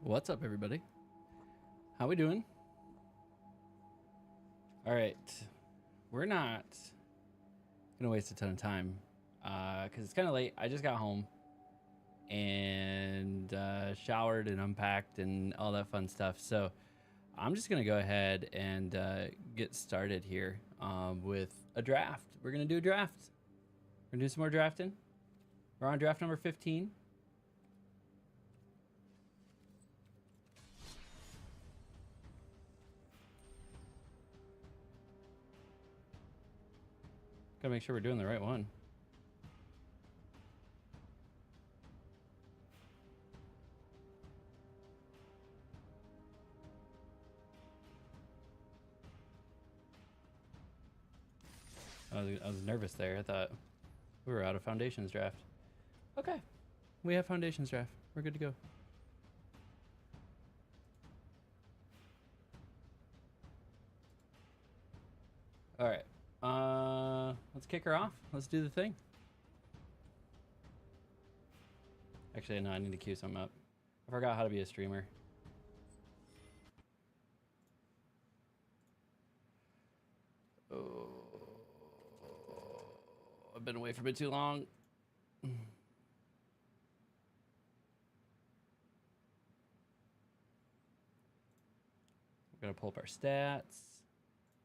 What's up, everybody? How we doing? All right, we're not gonna waste a ton of time because it's kind of late. I just got home and showered and unpacked and all that fun stuff. So I'm just gonna go ahead and get started here with a draft. We're gonna do a draft. We're gonna do some more drafting. We're on draft number 15. Gotta make sure we're doing the right one. I was nervous there. I thought we were out of foundations draft. Okay, we have foundations draft. We're good to go. All right. Let's kick her off. Let's do the thing. Actually, no, I need to queue something up. I forgot how to be a streamer. Oh, I've been away for a bit too long. We're gonna pull up our stats,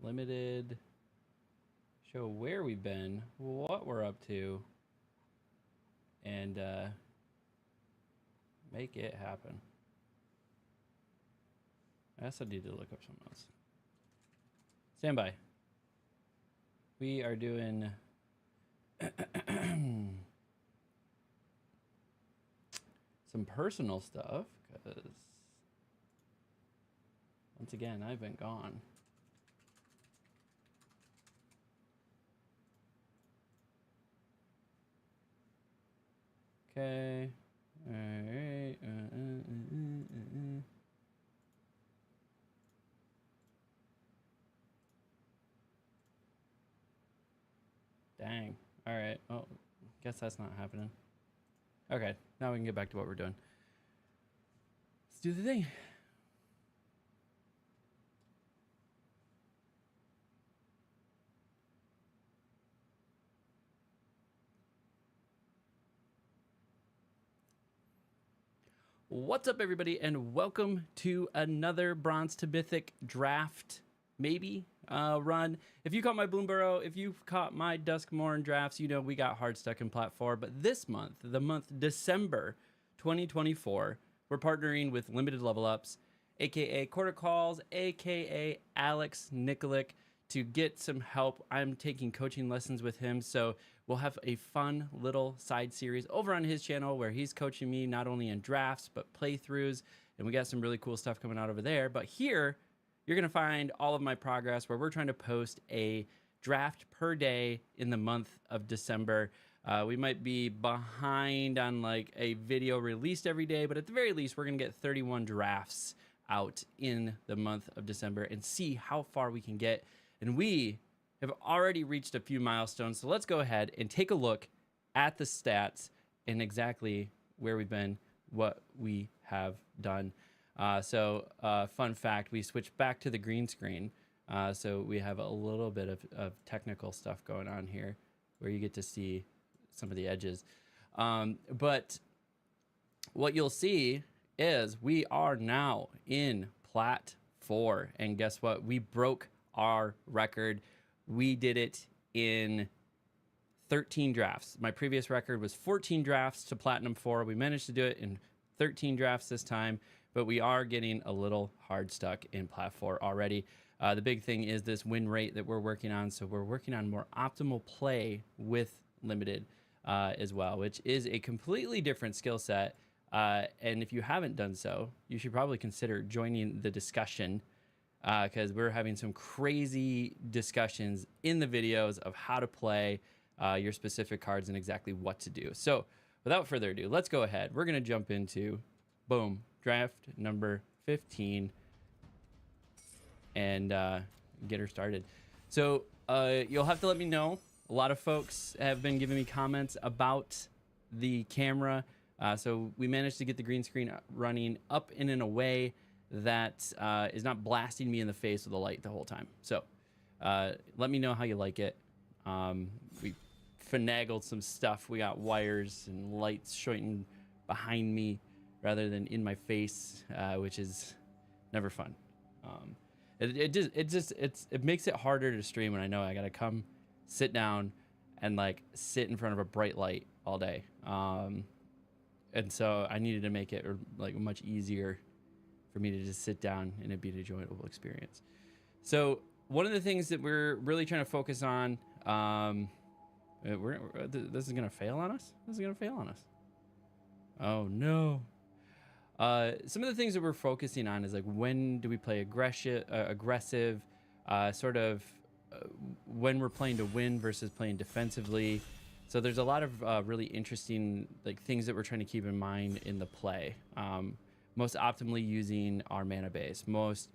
limited, show where we've been, what we're up to, and make it happen. I also need to look up something else. Stand by. We are doing some personal stuff because once again, I've been gone. Okay. All right. Dang. All right. Well, guess that's not happening. Okay. Now we can get back to what we're doing. Let's do the thing. What's up, everybody, and welcome to another Bronze to Mythic draft, maybe, run. If you caught my Bloomburrow, if you've caught my Duskmorn drafts, you know we got hard stuck in Plat 4. But this month, the month December 2024, we're partnering with Limited Level Ups, a.k.a. Quarter Calls, a.k.a. Alex Nikolic, to get some help. I'm taking coaching lessons with him, so we'll have a fun little side series over on his channel where he's coaching me not only in drafts but playthroughs, and we got some really cool stuff coming out over there. But here, you're gonna find all of my progress where we're trying to post a draft per day in the month of December. We might be behind on like a video released every day, but at the very least, we're gonna get 31 drafts out in the month of December and see how far we can get. And we have already reached a few milestones. So let's go ahead and take a look at the stats and exactly where we've been, what we have done. Fun fact, we switched back to the green screen. So we have a little bit of technical stuff going on here where you get to see some of the edges. But what you'll see is we are now in Plat 4. And guess what? We broke our record. We did it in 13 drafts. My previous record was 14 drafts to Platinum 4. We managed to do it in 13 drafts this time, but we are getting a little hard stuck in Plat 4 already. The big thing is this win rate that we're working on. So we're working on more optimal play with Limited as well, which is a completely different skill set. And if you haven't done so, you should probably consider joining the discussion because we're having some crazy discussions in the videos of how to play your specific cards and exactly what to do. So without further ado, let's go ahead. We're going to jump into, boom, draft number 15 and get her started. So you'll have to let me know. A lot of folks have been giving me comments about the camera. So we managed to get the green screen running up and in a way that is not blasting me in the face with the light the whole time. So let me know how you like it. We finagled some stuff. We got wires and lights showing behind me rather than in my face, which is never fun. It makes it harder to stream when I know I gotta come sit down and like sit in front of a bright light all day. And so I needed to make it like much easier for me to just sit down and it'd be an enjoyable experience. So one of the things that we're really trying to focus on, this is gonna fail on us. This is gonna fail on us. Oh no. Some of the things that we're focusing on is like, when do we play aggressive, sort of when we're playing to win versus playing defensively. So there's a lot of really interesting like things that we're trying to keep in mind in the play. Most optimally using our mana base, most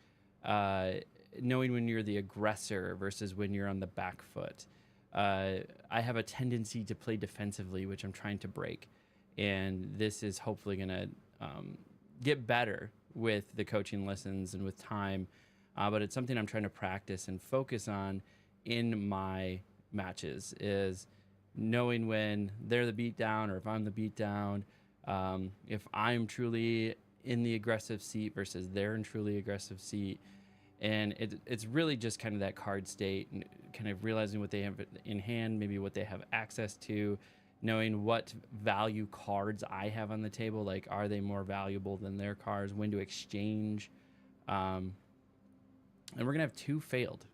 knowing when you're the aggressor versus when you're on the back foot. I have a tendency to play defensively, which I'm trying to break. And this is hopefully going to get better with the coaching lessons and with time. But it's something I'm trying to practice and focus on in my matches, is knowing when they're the beatdown or if I'm the beatdown, if I'm truly in the aggressive seat versus they're in truly aggressive seat. And it's really just kind of that card state and kind of realizing what they have in hand, maybe what they have access to, knowing what value cards I have on the table. Like, are they more valuable than their cards? When to exchange. And we're going to have 2 failed.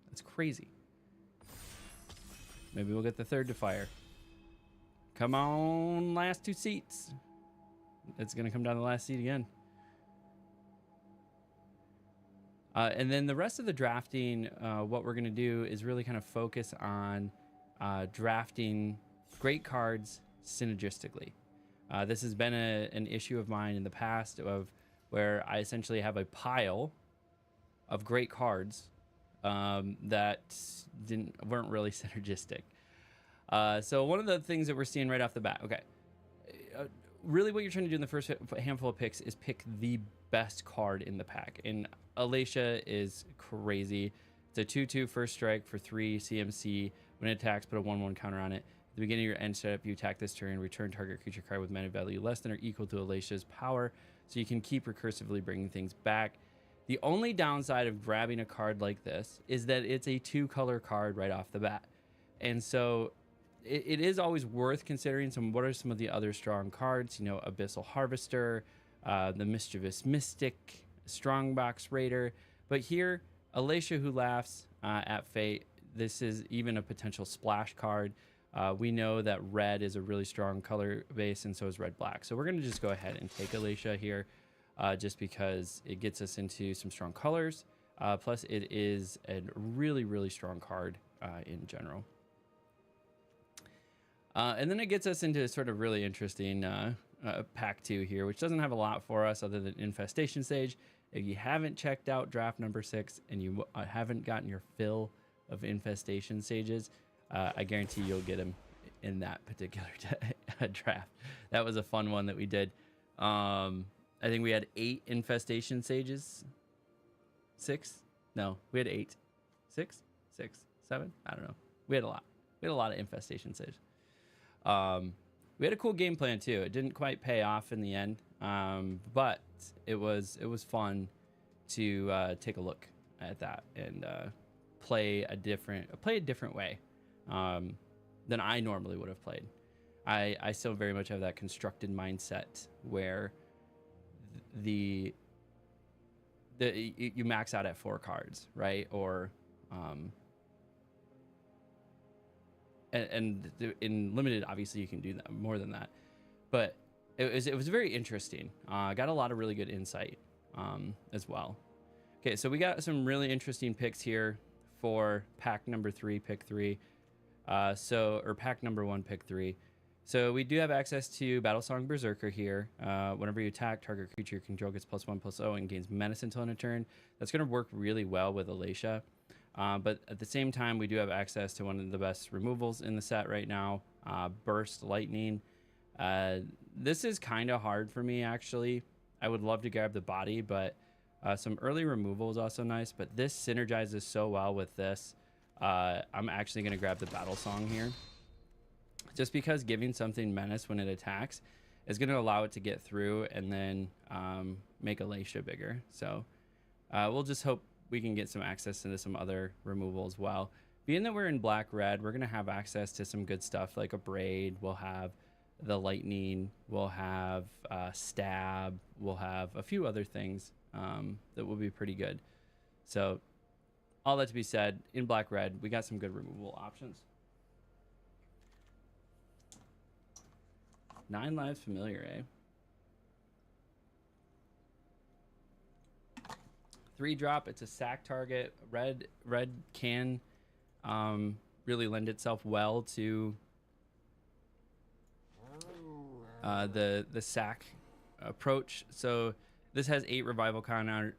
That's crazy. Maybe we'll get the 3rd to fire. Come on, last 2 seats. It's going to come down to the last seat again. And then the rest of the drafting, what we're going to do is really kind of focus on drafting great cards synergistically. This has been an issue of mine in the past, of where I essentially have a pile of great cards that weren't really synergistic. So one of the things that we're seeing right off the bat, okay, really what you're trying to do in the first handful of picks is pick the best card in the pack. And Alacia is crazy. It's a 2/2 first strike for 3 CMC. When it attacks, put a 1/1 counter on it. At the beginning of your end setup, you attack this turn, return target creature card with mana value less than or equal to Alacia's power, so you can keep recursively bringing things back. The only downside of grabbing a card like this is that it's a 2-color card right off the bat. And so it is always worth considering what are some of the other strong cards, you know, Abyssal Harvester, the Mischievous Mystic, Strongbox Raider. But here, Alacia Who Laughs at Fate, this is even a potential splash card. We know that red is a really strong color base, and so is red-black. So we're going to just go ahead and take Alacia here, just because it gets us into some strong colors. Plus, it is a really, really strong card in general. And then it gets us into sort of really interesting pack 2 here, which doesn't have a lot for us other than Infestation Sage. If you haven't checked out draft number 6 and you haven't gotten your fill of Infestation Sages, I guarantee you'll get them in that particular draft. That was a fun one that we did. I think we had 8 Infestation Sages. 6? No, we had 8. 6? 6? 7? I don't know. We had a lot. We had a lot of Infestation Sages. We had a cool game plan too. It didn't quite pay off in the end, but it was fun to take a look at that and play a different way than I normally would have played. I still very much have that constructed mindset where you max out at 4 cards, right? Or and in limited, obviously you can do that more than that, but it was very interesting. Got a lot of really good insight as well. Okay, so we got some really interesting picks here for pack number 3, pick 3. Or pack number 1, pick 3. So we do have access to Battlesong Berserker here. Whenever you attack, target creature you control gets +1/+0 and gains menace until end of turn. That's going to work really well with Alacia. But at the same time, we do have access to one of the best removals in the set right now, Burst Lightning. This is kind of hard for me, actually. I would love to grab the body, but some early removal is also nice. But this synergizes so well with this. I'm actually going to grab the battle song here. Just because giving something menace when it attacks is going to allow it to get through and then make Alacia bigger. So we'll just hope we can get some access into some other removal as well. Being that we're in black-red, we're going to have access to some good stuff like a Braid. We'll have the Lightning. We'll have Stab. We'll have a few other things that will be pretty good. So all that to be said, in black-red, we got some good removal options. 9 lives familiar, eh? 3-drop. It's a sack target. Red can really lend itself well to the sack approach. So this has 8 revival counters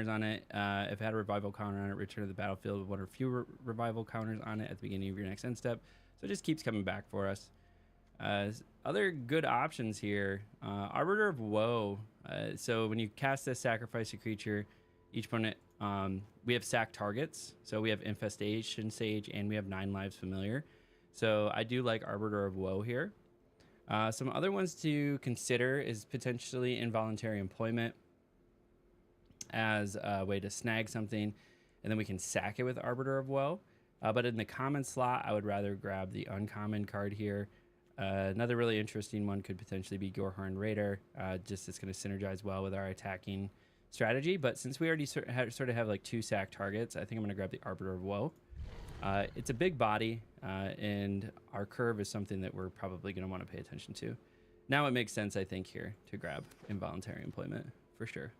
on it. If it had a revival counter on it, return to the battlefield with 1 or fewer revival counters on it at the beginning of your next end step. So it just keeps coming back for us. Other good options here. Arbiter of Woe. So when you cast this, sacrifice a creature. Each opponent, we have sack targets. So we have Infestation Sage and we have 9 lives familiar. So I do like Arbiter of Woe here. Some other ones to consider is potentially Involuntary Employment as a way to snag something, and then we can sack it with Arbiter of Woe. But in the common slot, I would rather grab the uncommon card here. Another really interesting one could potentially be Gorehorn Raider. Just it's going to synergize well with our attacking strategy. But since we already sort of have like 2 sack targets, I think I'm going to grab the Arbiter of Woe. It's a big body, and our curve is something that we're probably going to want to pay attention to. Now it makes sense, I think, here to grab Involuntary Employment for sure.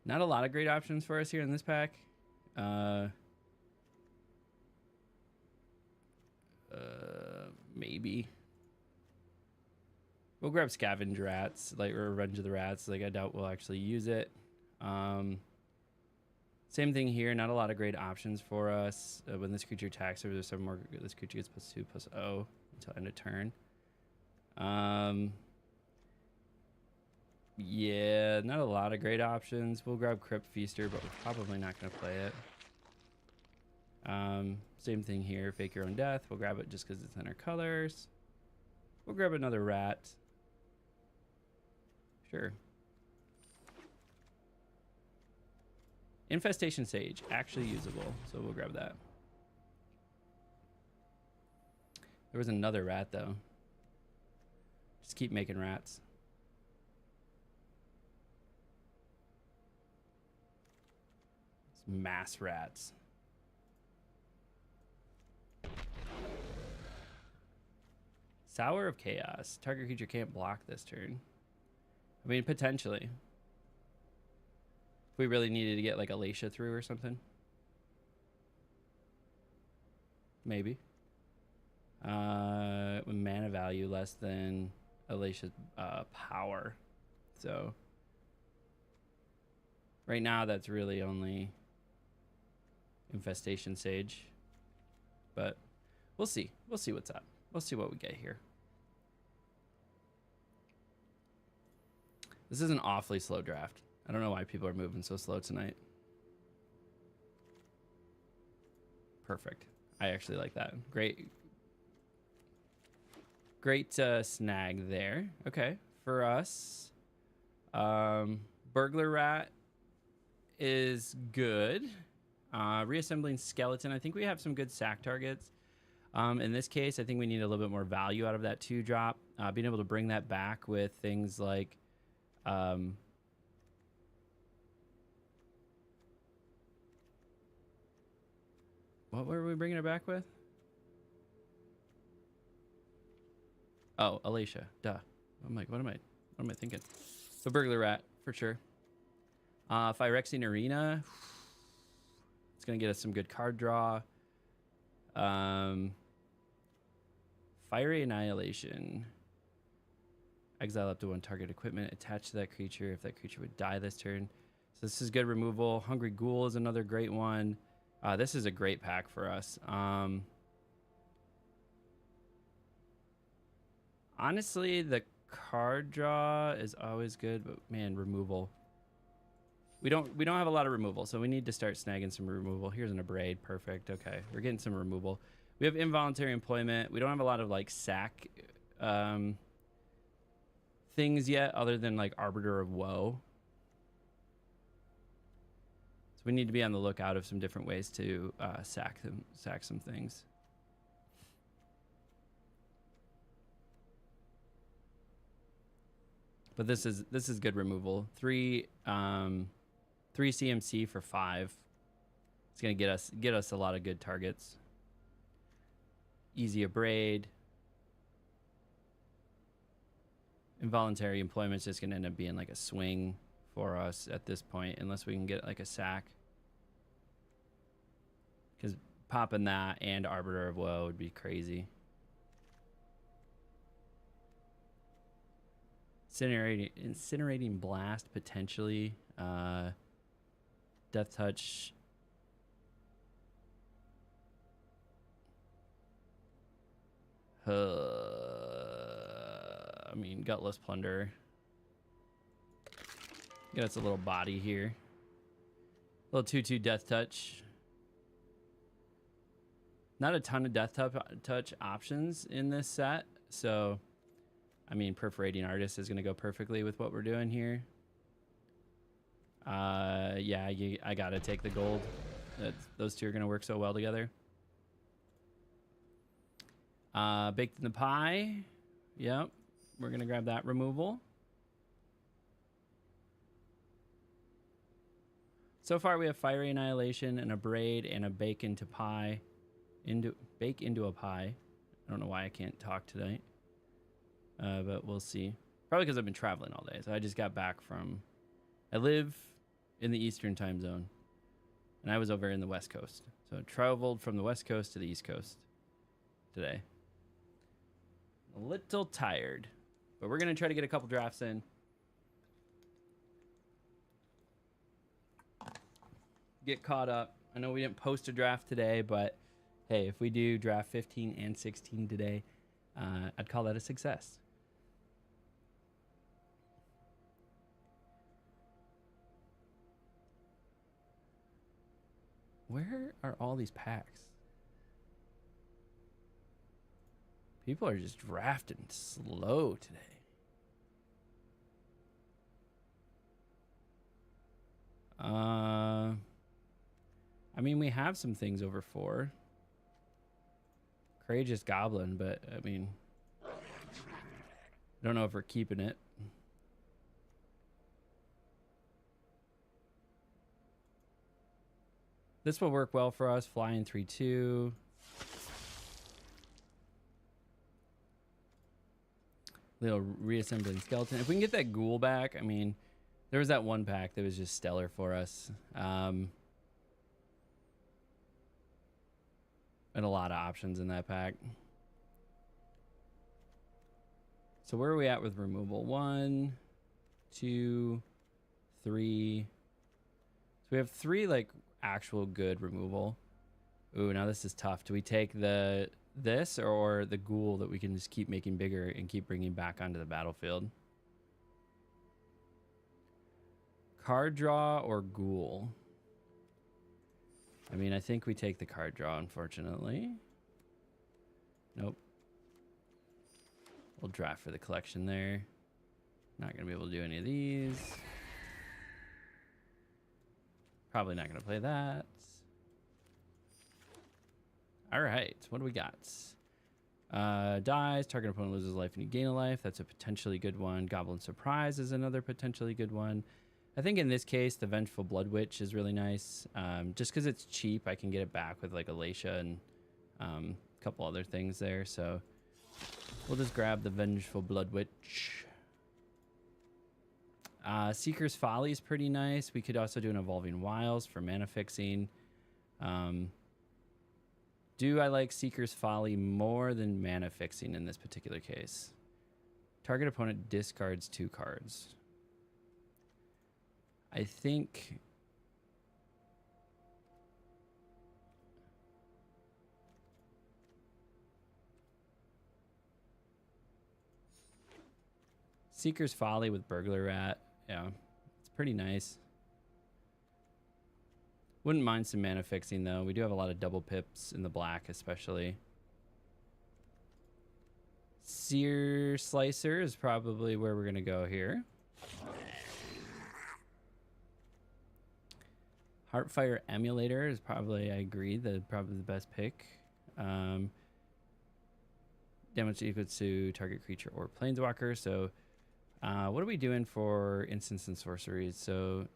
Not a lot of great options for us here in this pack. Maybe we'll grab Scavenge Rats, like, or Revenge of the Rats. Like, I doubt we'll actually use it. Same thing here. Not a lot of great options for us. When this creature attacks, there's some more. This creature gets +2/+0 until end of turn. Yeah, not a lot of great options. We'll grab Crypt Feaster, but we're probably not going to play it. Same thing here. Fake Your Own Death. We'll grab it just because it's in our colors. We'll grab another rat. Sure. Infestation Sage, actually usable, so we'll grab that. There was another rat, though. Just keep making rats. It's mass rats. Sour of Chaos. Target creature can't block this turn. I mean, potentially. If we really needed to get like Alacia through or something. Maybe. With mana value less than Alacia's power. So right now that's really only Infestation Sage. But we'll see. We'll see what's up. We'll see what we get here. This is an awfully slow draft. I don't know why people are moving so slow tonight. Perfect. I actually like that. Great. Great snag there. Okay. For us, Burglar Rat is good. Reassembling Skeleton. I think we have some good sack targets. In this case, I think we need a little bit more value out of that 2-drop. Being able to bring that back with things like what were we bringing it back with? Oh, Alacia. Duh. I'm like, what am I thinking? The Burglar Rat, for sure. Phyrexian Arena. It's going to get us some good card draw. Fiery Annihilation. Exile up to 1 target equipment attached to that creature if that creature would die this turn. So this is good removal. Hungry Ghoul is another great one. This is a great pack for us. Honestly, the card draw is always good, but man, removal. We don't have a lot of removal, so we need to start snagging some removal. Here's an abrade, perfect. Okay, we're getting some removal. We have involuntary employment. We don't have a lot of like sack things yet, other than like Arbiter of Woe. So we need to be on the lookout of some different ways to sack some things. But this is good removal. 3 CMC for 5. It's gonna get us a lot of good targets. Easy abrade. Involuntary employment's just gonna end up being like a swing for us at this point, unless we can get like a sack. Because popping that and Arbiter of Woe would be crazy. Incinerating Blast potentially. Death Touch. I mean, Gutless Plunder. Get us a little body here. Little 2/2 Death Touch. Not a ton of Death Touch options in this set, so I mean, Perforating Artist is going to go perfectly with what we're doing here. Yeah, I got to take the gold. Those two are going to work so well together. Baked in the Pie. Yep, we're going to grab that removal. So far, we have Fiery Annihilation and a Braid and a Bake into Pie. Bake into a Pie. I don't know why I can't talk tonight. But we'll see. Probably because I've been traveling all day. So I just got back from... I live in the Eastern time zone. And I was over in the West Coast. So I traveled from the West Coast to the East Coast today. A little tired. But we're going to try to get a couple drafts in. Get caught up. I know we didn't post a draft today, but hey, if we do draft 15 and 16 today, I'd call that a success. Where are all these packs? People are just drafting slow today. I mean, we have some things over 4. Courageous Goblin, but I mean, I don't know if we're keeping it. This will work well for us. Flying 3/2. Little reassembling skeleton. If we can get that ghoul back, I mean, there was that one pack that was just stellar for us. And a lot of options in that pack. So where are we at with removal? 1, 2, 3. So we have 3 like actual good removal. Ooh, now this is tough. Do we take this or the ghoul that we can just keep making bigger and keep bringing back onto the battlefield? Card draw or ghoul? I mean, I think we take the card draw, unfortunately. Nope. We'll draft for the collection there. Not going to be able to do any of these. Probably not going to play that. All right, what do we got? Dies, target opponent loses life and you gain a life. That's a potentially good one. Goblin Surprise is another potentially good one. I think in this case, the Vengeful Blood Witch is really nice. Just because it's cheap, I can get it back with like Alacia and a couple other things there. So we'll just grab the Vengeful Blood Witch. Seeker's Folly is pretty nice. We could also do an Evolving Wilds for mana fixing. Do I like Seeker's Folly more than mana fixing in this particular case? Target opponent discards 2 cards. I think... Seeker's Folly with Burglar Rat. Yeah, it's pretty nice. Wouldn't mind some mana fixing, though. We do have a lot of double pips in the black, especially. Sear Slicer is probably where we're going to go here. Heartfire Emulator is probably, I agree, probably the best pick. Damage equals to target creature or planeswalker. So what are we doing for instants and sorceries? So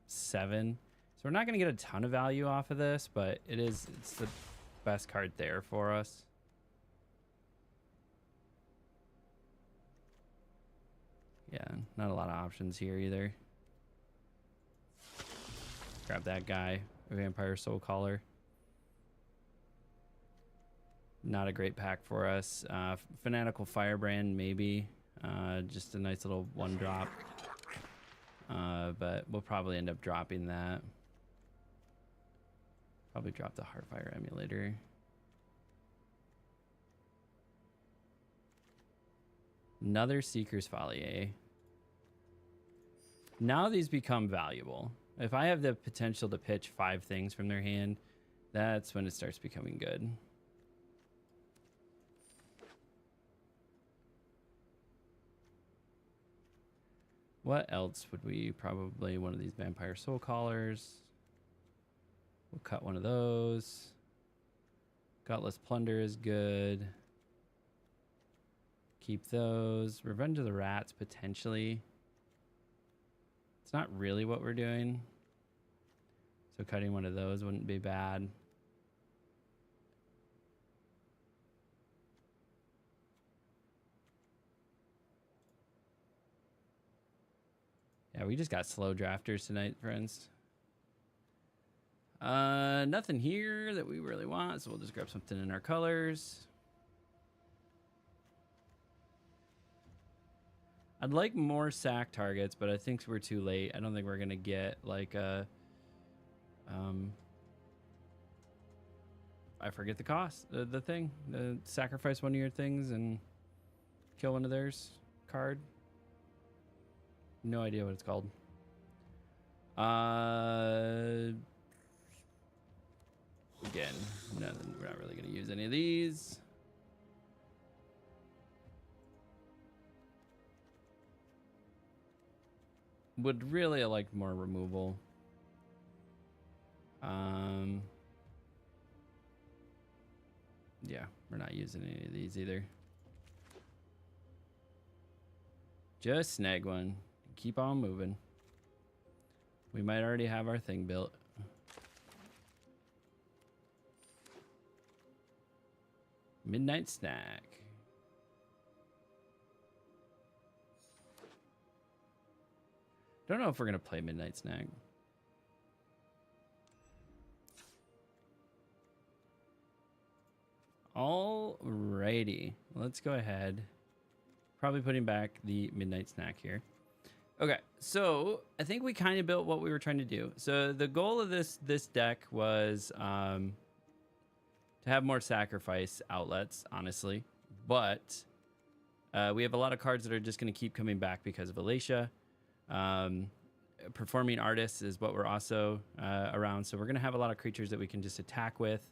7. So we're not going to get a ton of value off of this, but it's the best card there for us. Yeah, not a lot of options here either. Grab that guy, Vampire Soul Caller. Not a great pack for us. Fanatical Firebrand, maybe. Just a nice little 1-drop. But we'll probably end up dropping that. Probably drop the Heartfire Emulator. Another Seeker's Folly, eh? Now these become valuable. If I have the potential to pitch 5 things from their hand, that's when it starts becoming good. What else would we probably... One of these Vampire Soul Callers. We'll cut one of those. Gutless Plunder is good. Keep those. Revenge of the Rats, potentially. It's not really what we're doing. So cutting one of those wouldn't be bad. Yeah, we just got slow drafters tonight, friends. Nothing here that we really want, so we'll just grab something in our colors. I'd like more sack targets, but I think we're too late. I don't think we're gonna get like a I forget the cost. The thing. Sacrifice one of your things and kill one of theirs card. No idea what it's called. Again, nothing, we're not really going to use any of these. Would really like more removal. Yeah, we're not using any of these either. Just snag one. Keep on moving. We might already have our thing built. Midnight Snack. Don't know if we're gonna play Midnight Snack. Alrighty, let's go ahead. Probably putting back the Midnight Snack here. Okay, so I think we kind of built what we were trying to do. So the goal of this deck was to have more sacrifice outlets, honestly. But we have a lot of cards that are just going to keep coming back because of Alacia. Performing Artists is what we're also around. So we're going to have a lot of creatures that we can just attack with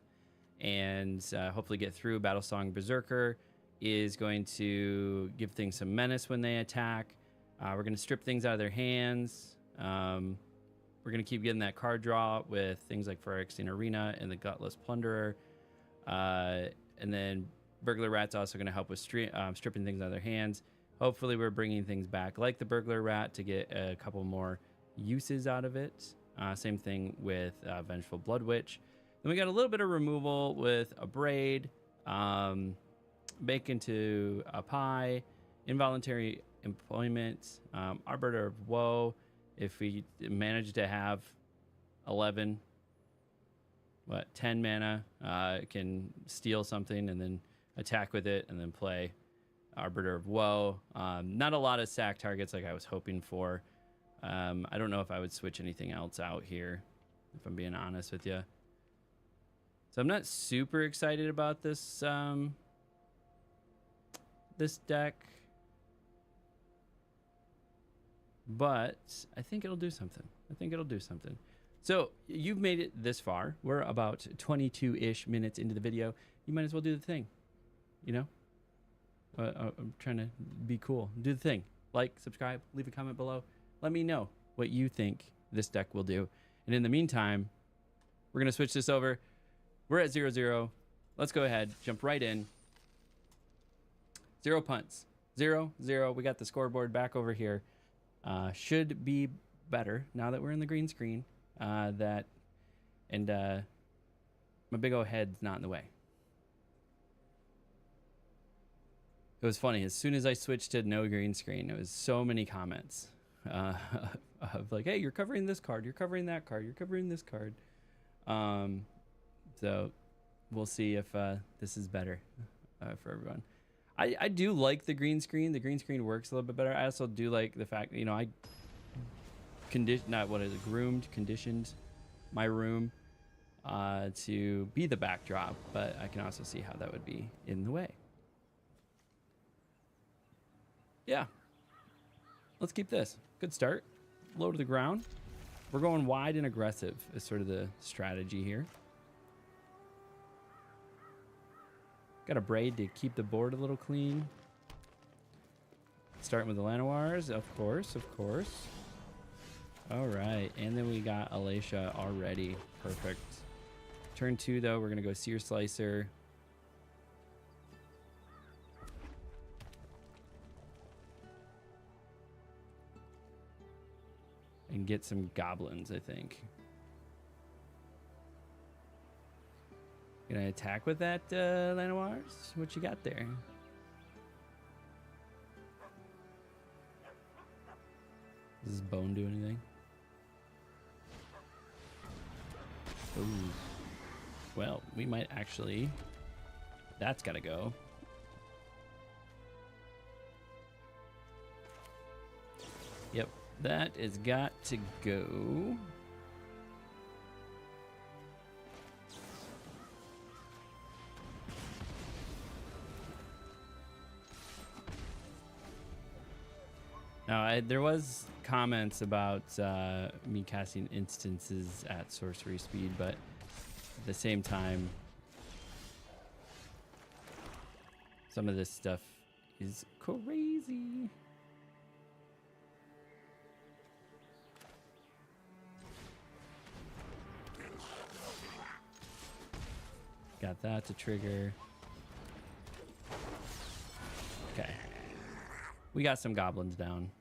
and hopefully get through. Battlesong Berserker is going to give things some menace when they attack. We're going to strip things out of their hands. We're going to keep getting that card draw with things like Phyrexian Arena and the Gutless Plunderer. And then Burglar Rat's also going to help with stripping things out of their hands. Hopefully we're bringing things back like the Burglar Rat to get a couple more uses out of it. Same thing with Vengeful Blood Witch. Then we got a little bit of removal with a Braid, Bake into a Pie, Involuntary Employment, Arbiter of Woe. If we manage to have 10 mana, can steal something and then attack with it and then play Arbiter of Woe. Not a lot of sack targets like I was hoping for. I don't know if I would switch anything else out here, if I'm being honest with you. So I'm not super excited about this this deck. but I think it'll do something. I think it'll do something. So you've made it this far. We're about 22-ish minutes into the video. You might as well do the thing, you know? I'm trying to be cool. Do the thing. Like, subscribe, leave a comment below. Let me know what you think this deck will do. And in the meantime, we're going to switch this over. We're at 0-0. Let's go ahead, jump right in. 0 punts. 0-0. We got the scoreboard back over here. Should be better now that we're in the green screen. My big old head's not in the way. It was funny. As soon as I switched to no green screen, it was so many comments of like, hey, you're covering this card, you're covering that card, you're covering this card. So we'll see if this is better for everyone. I do like the green screen. The green screen works a little bit better. I also do like the fact, you know, I conditioned my room to be the backdrop, but I can also see how that would be in the way. Yeah, let's keep this. Good start. Low to the ground. We're going wide and aggressive is sort of the strategy here. Got a braid to keep the board a little clean. Starting with the Lanoirs, of course, of course. All right, and then we got Alacia already. Perfect. Turn 2, though, we're going to go Seer Slicer. And get some goblins, I think. Gonna attack with that, Lanoirs? What you got there? Does this bone do anything? Ooh. Well, we might actually... That's gotta go. Yep, that has got to go. Now, there was comments about me casting instances at sorcery speed, but at the same time, some of this stuff is crazy. Got that to trigger. Okay. We got some goblins down.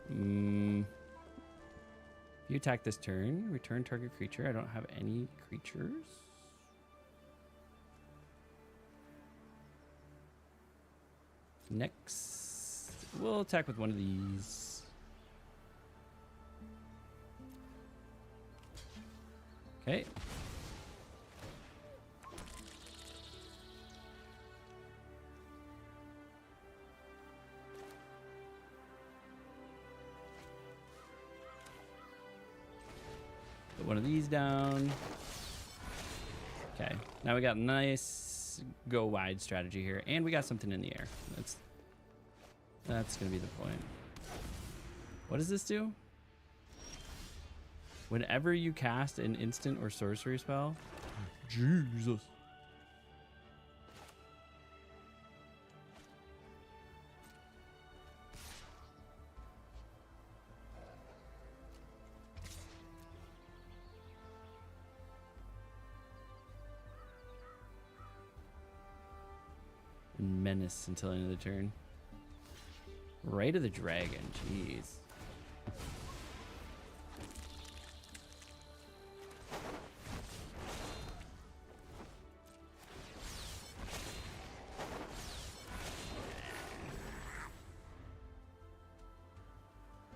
If you attack this turn, return target creature. I don't have any creatures. Next, we'll attack with one of these. Okay. Put one of these down. Okay. Now we got a nice go wide strategy here, and we got something in the air. That's gonna be the point. What does this do? Whenever you cast an instant or sorcery spell, Jesus. And menace until the end of the turn. Right of the Dragon, jeez.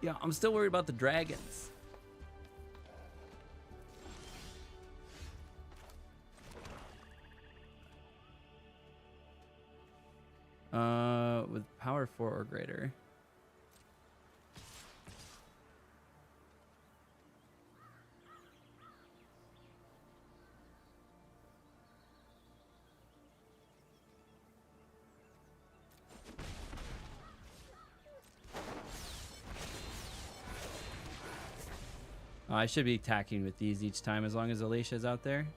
Yeah, I'm still worried about the dragons. With power 4 or greater. I should be attacking with these each time as long as Alicia's out there.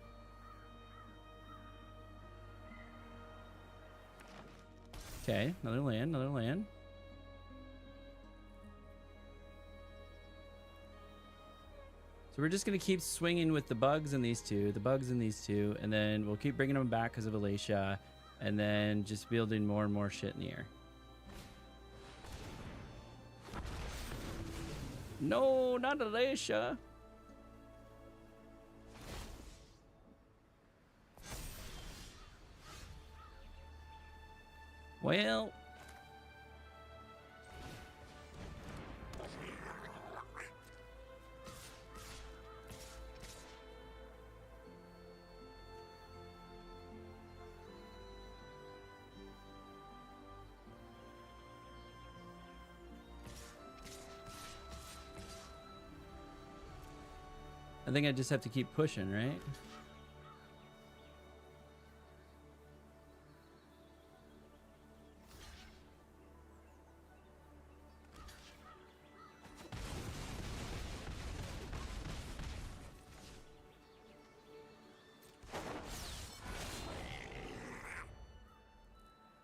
Okay, another land, another land. So we're just going to keep swinging with the bugs in these two, and then we'll keep bringing them back because of Alicia, and then just building more and more shit in the air. No, not Alicia. Well, I think I just have to keep pushing, right?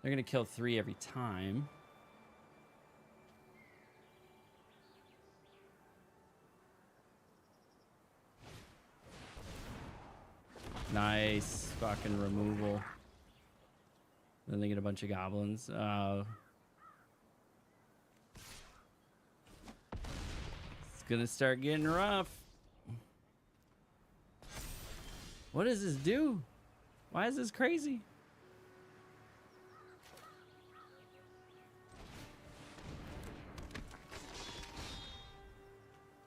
They're gonna kill 3 every time. Nice fucking removal. Then they get a bunch of goblins. It's gonna start getting rough. What does this do? Why is this crazy?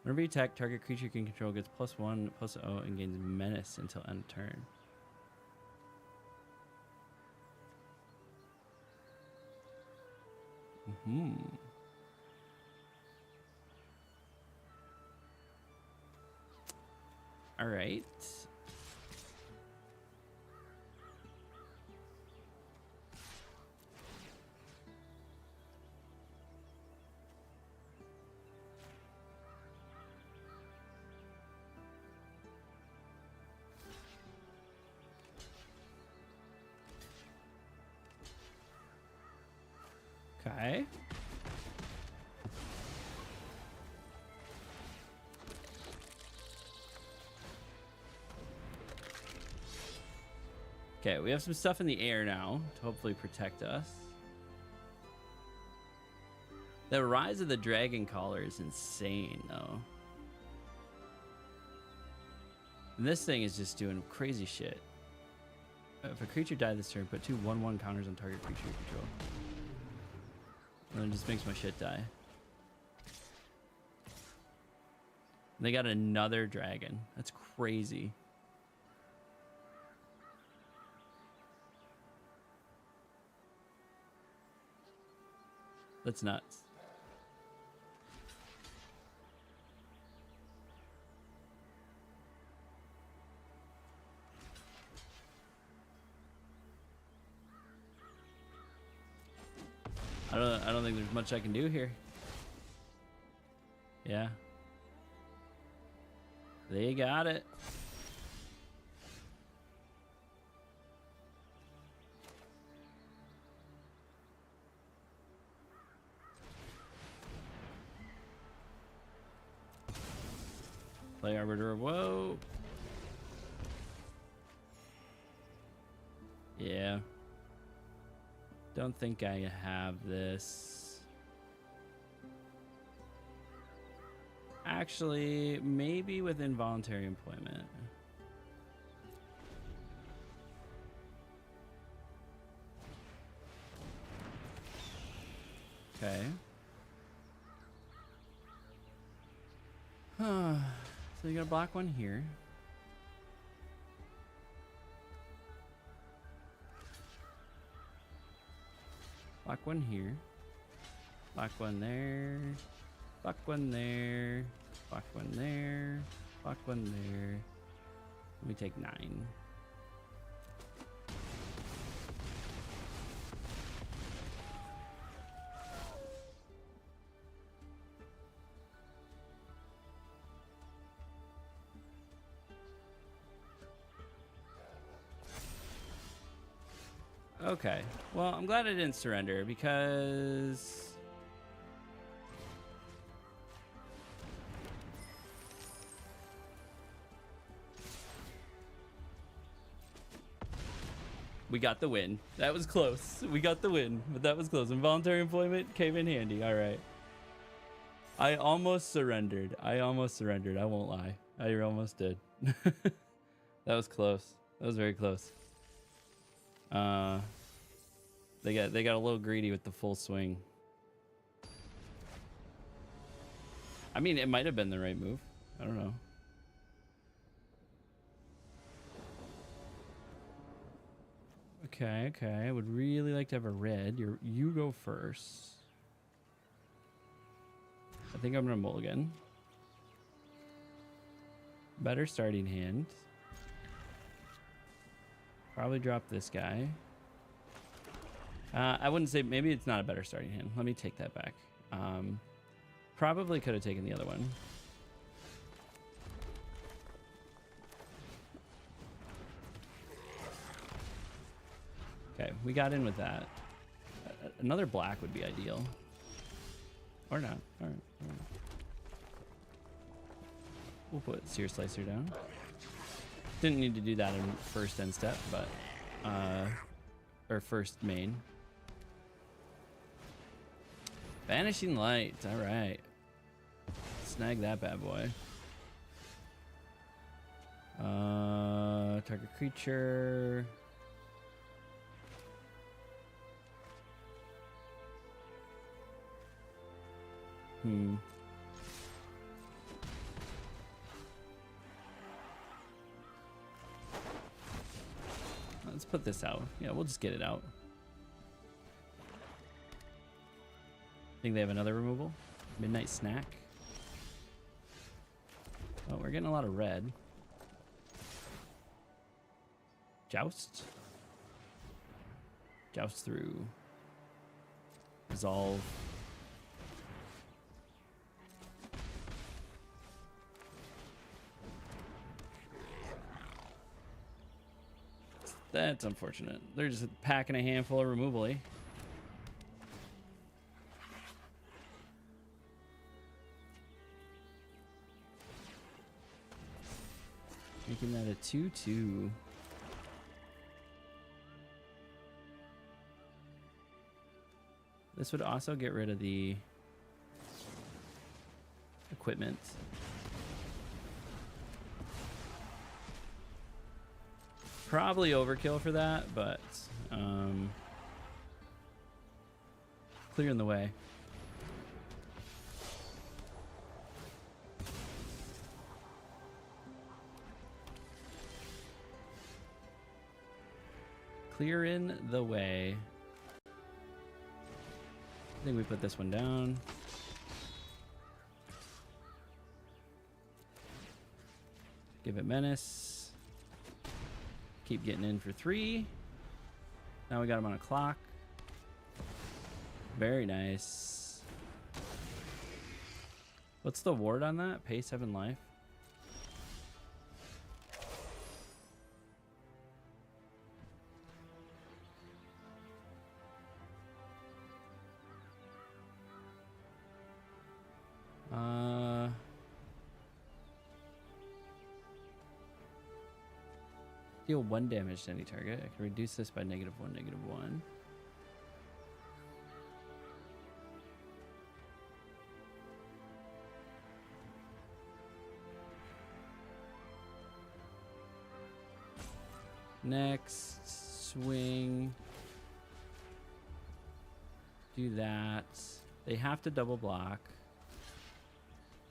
Whenever you attack, target creature you can control gets +1/+0 and gains menace until end of turn. All right. Okay. Okay, we have some stuff in the air now to hopefully protect us. The Rise of the Dragon Caller is insane, though. And this thing is just doing crazy shit. If a creature died this turn, put 2 1/1 counters on target creature you control. And then it just makes my shit die. And they got another dragon. That's crazy. That's nuts. I don't think there's much I can do here. Yeah. They got it. Play Arbiter. Whoa. Yeah. Don't think I have this. Actually, maybe with involuntary employment. Okay. So you got to block one here. Block one here. Block one there. Block one there. Block one there. Block one there. Let me take 9. Okay. Well, I'm glad I didn't surrender because... we got the win. That was close. We got the win, but that was close. Involuntary employment came in handy. All right. I almost surrendered. I won't lie. I almost did. That was close. That was very close. They got a little greedy with the full swing. I mean, it might have been the right move. I don't know. Okay, okay. I would really like to have a red. You go first. I think I'm gonna mulligan. Better starting hand. Probably drop this guy. I wouldn't say, maybe it's not a better starting hand. Let me take that back. Probably could have taken the other one. Okay, we got in with that. Another black would be ideal. Or not. All right. We'll put Sear Slicer down. Didn't need to do that in first end step, but or first main. Vanishing Light. All right. Snag that bad boy. Target creature. Let's put this out. Yeah, we'll just get it out. Think they have another removal? Midnight Snack. Oh, we're getting a lot of red. Joust. Joust through. Resolve. That's unfortunate. They're just packing a handful of removal, eh? Making that a 2/2. This would also get rid of the equipment. Probably overkill for that, but clearing the way. Clear in the way. I think we put this one down. Give it menace. Keep getting in for 3. Now we got him on a clock. Very nice. What's the ward on that? Pay 7 life. Deal 1 damage to any target. I can reduce this by -1, -1. Next swing. Do that. They have to double block.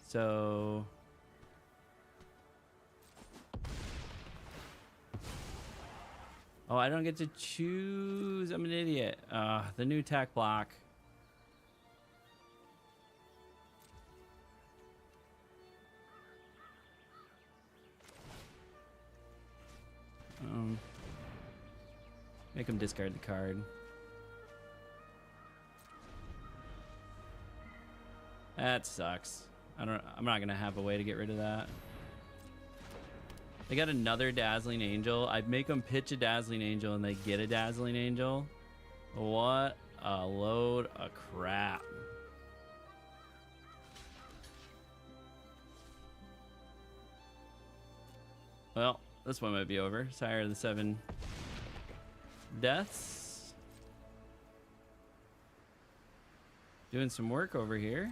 So oh, I don't get to choose. I'm an idiot. The new attack block. Make him discard the card. That sucks. I'm not gonna have a way to get rid of that. They got another Dazzling Angel. I'd make them pitch a Dazzling Angel and they get a Dazzling Angel. What a load of crap. Well, this one might be over. Sire of the 7 deaths. Doing some work over here.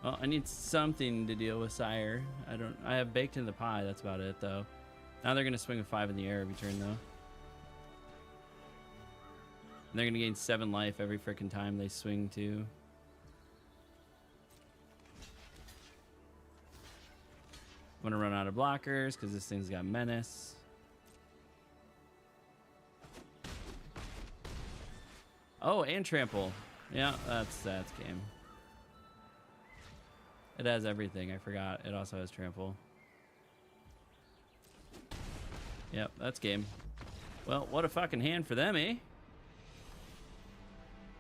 Well, I need something to deal with Sire. I have baked in the pie. That's about it, though. Now they're going to swing a 5 in the air every turn, though. And they're going to gain 7 life every frickin' time they swing, too. I'm going to run out of blockers because this thing's got menace. Oh, and trample. Yeah, that's game. It has everything. I forgot. It also has trample. Yep, that's game. Well, what a fucking hand for them, eh?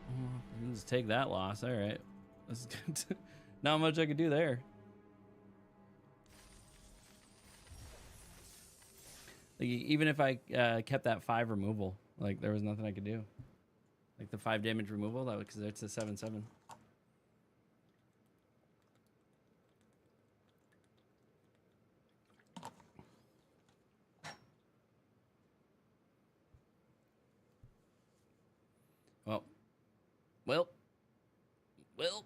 Oh, just take that loss. All right. That's good. Not much I could do there. Like, even if I kept that 5 removal, like there was nothing I could do. Like the 5 damage removal, that because it's a 7/7. Well.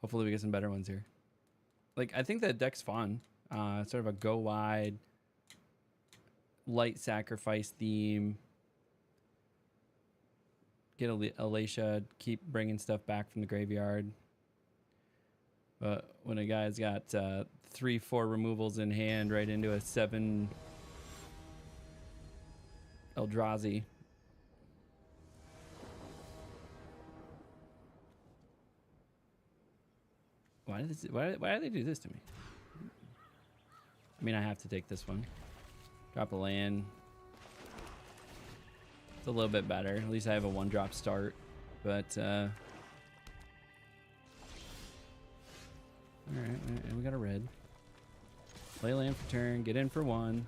Hopefully we get some better ones here. Like, I think that deck's fun. Sort of a go wide, light sacrifice theme. Get Alicia, keep bringing stuff back from the graveyard. But when a guy's got 3-4 removals in hand right into a 7 Eldrazi. Why do they do this to me? I mean, I have to take this one. Drop a land. It's a little bit better. At least I have a 1-drop start. But all right, and we got a red. Play land for turn. Get in for 1.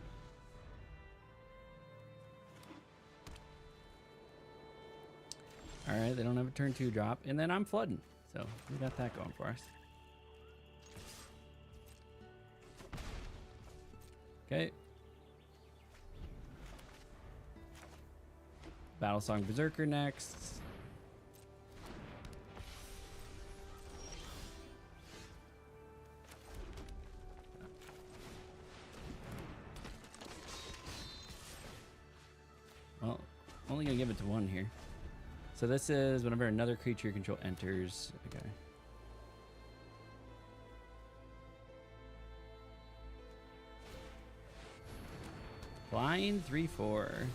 All right, they don't have a turn 2 drop, and then I'm flooding, so we got that going for us. Okay. Battlesong Berserker next. Well, I'm only gonna give it to 1 here. So this is whenever another creature you control enters. Okay. Flying 3/4.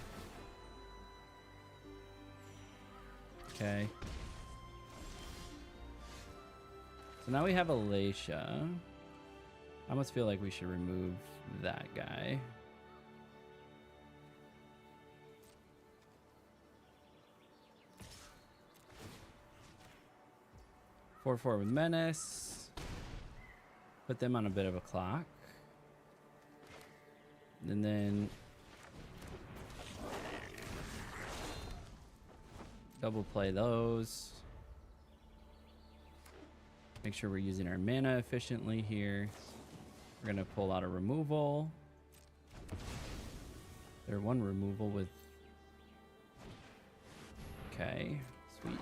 Okay. So now we have Alicia. I almost feel like we should remove that guy. Four with menace. Put them on a bit of a clock. And then double play those. Make sure we're using our mana efficiently here. We're gonna pull out a removal. They're 1 removal with. Okay, sweet.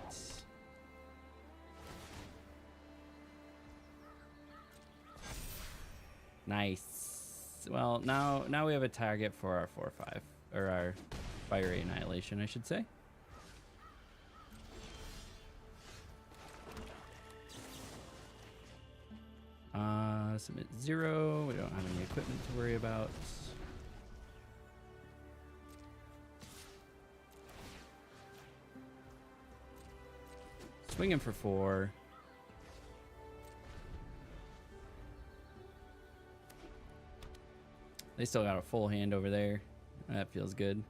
Nice. Well, now we have a target for our 4/5, or our Fiery Annihilation, I should say. Submit 0. We don't have any equipment to worry about. Swing him for 4. They still got a full hand over there. That feels good.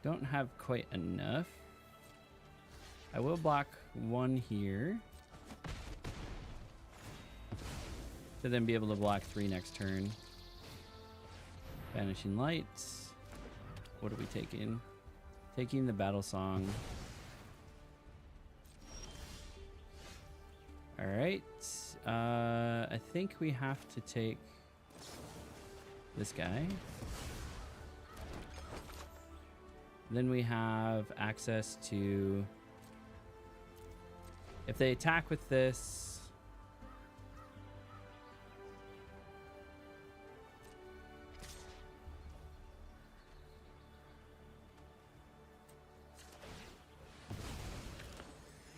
Don't have quite enough. I will block one here to then be able to block 3 next turn. Vanishing Lights. What are we taking? Taking the Battle Song. All right. I think we have to take this guy. Then we have access to, if they attack with this,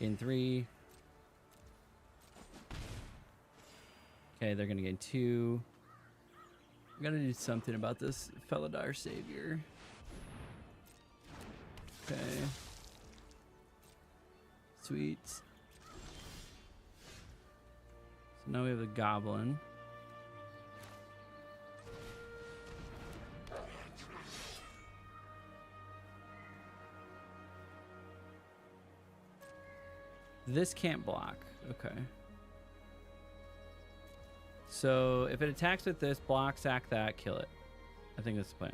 gain 3. Okay, they're gonna gain 2. We gotta do something about this Felidar Savior. Okay. Sweet. So now we have a goblin. This can't block. Okay. So if it attacks with this, block, sack that, kill it. I think that's the plan.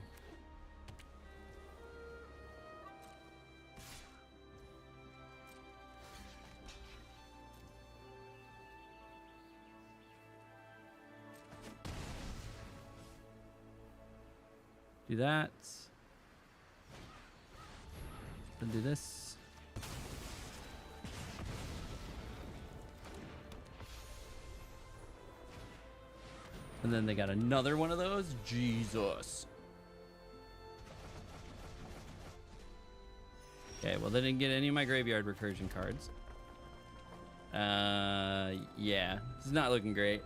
Do that. Then do this. And then they got another one of those. Jesus. Okay, well they didn't get any of my graveyard recursion cards. Yeah, it's not looking great.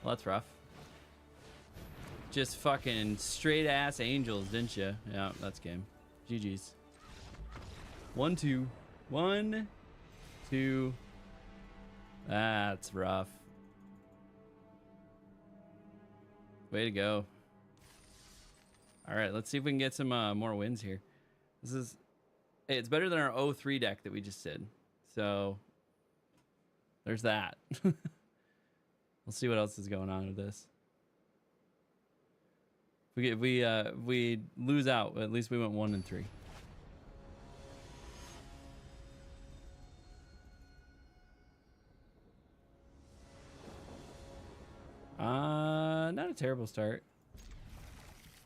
Well, that's rough. Just fucking straight ass angels, didn't you? Yeah, that's game. GG's. 1, 2. 1, 2. That's rough. Way to go. All right, let's see if we can get some more wins here. This is, hey, it's better than our 0-3 deck that we just did. So there's that. We'll see what else is going on with this. If we lose out, at least we went 1 and 3. Not a terrible start.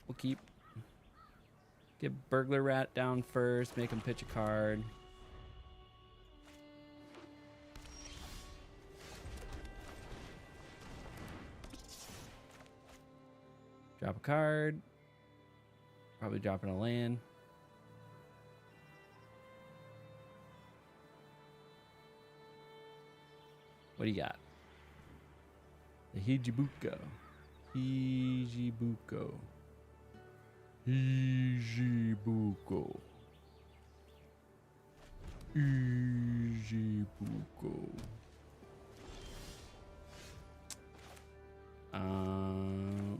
We'll keep. Get Burglar Rat down first, make him pitch a card. Drop a card. Probably dropping a land. What do you got? The Hijibuko. Hijibuko. Hijibuko. Hijibuko.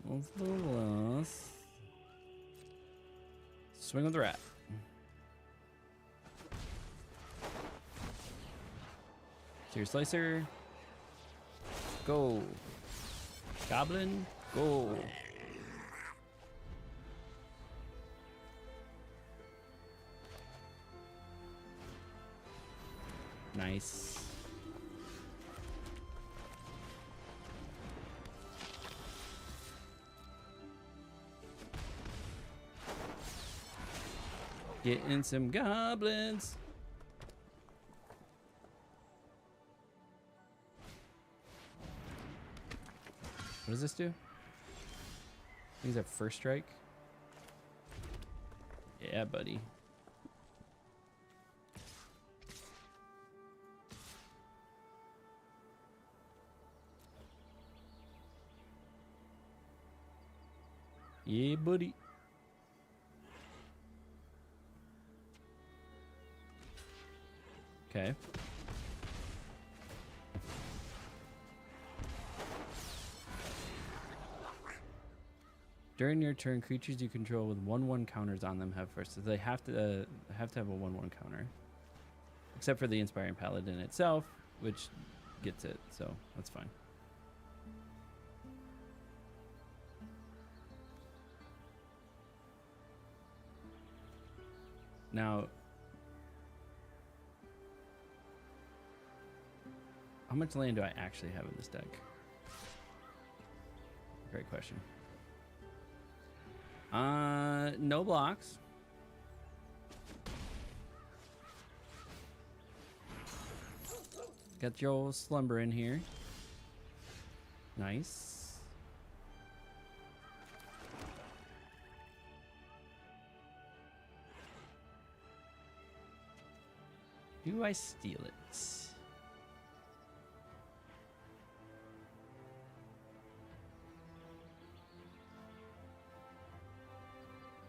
Let's do this. Swing with the rat. Seer Slicer. Go. Goblin. Go. Nice. Getting some goblins. What does this do? These have first strike. Yeah, buddy. Yeah, buddy. Okay. During your turn, creatures you control with 1/1 counters on them have first. So they have to have a 1/1 counter, except for the Inspiring Paladin itself, which gets it. So that's fine. Now, how much land do I actually have in this deck? Great question. No blocks. Got your old Slumber in here. Nice. Do I steal it?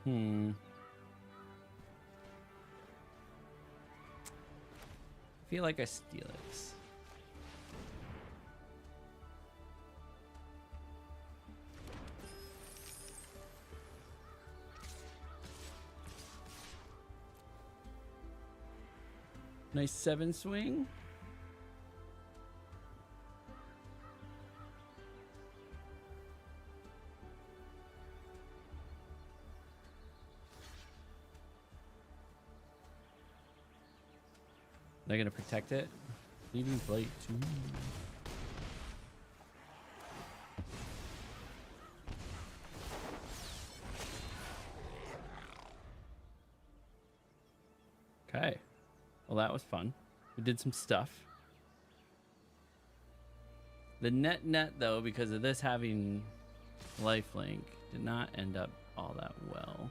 I feel like I steal it. Nice 7 swing. They're gonna protect it. Leaving plate too. Okay. Well, that was fun. We did some stuff. The net though, because of this having lifelink, did not end up all that well.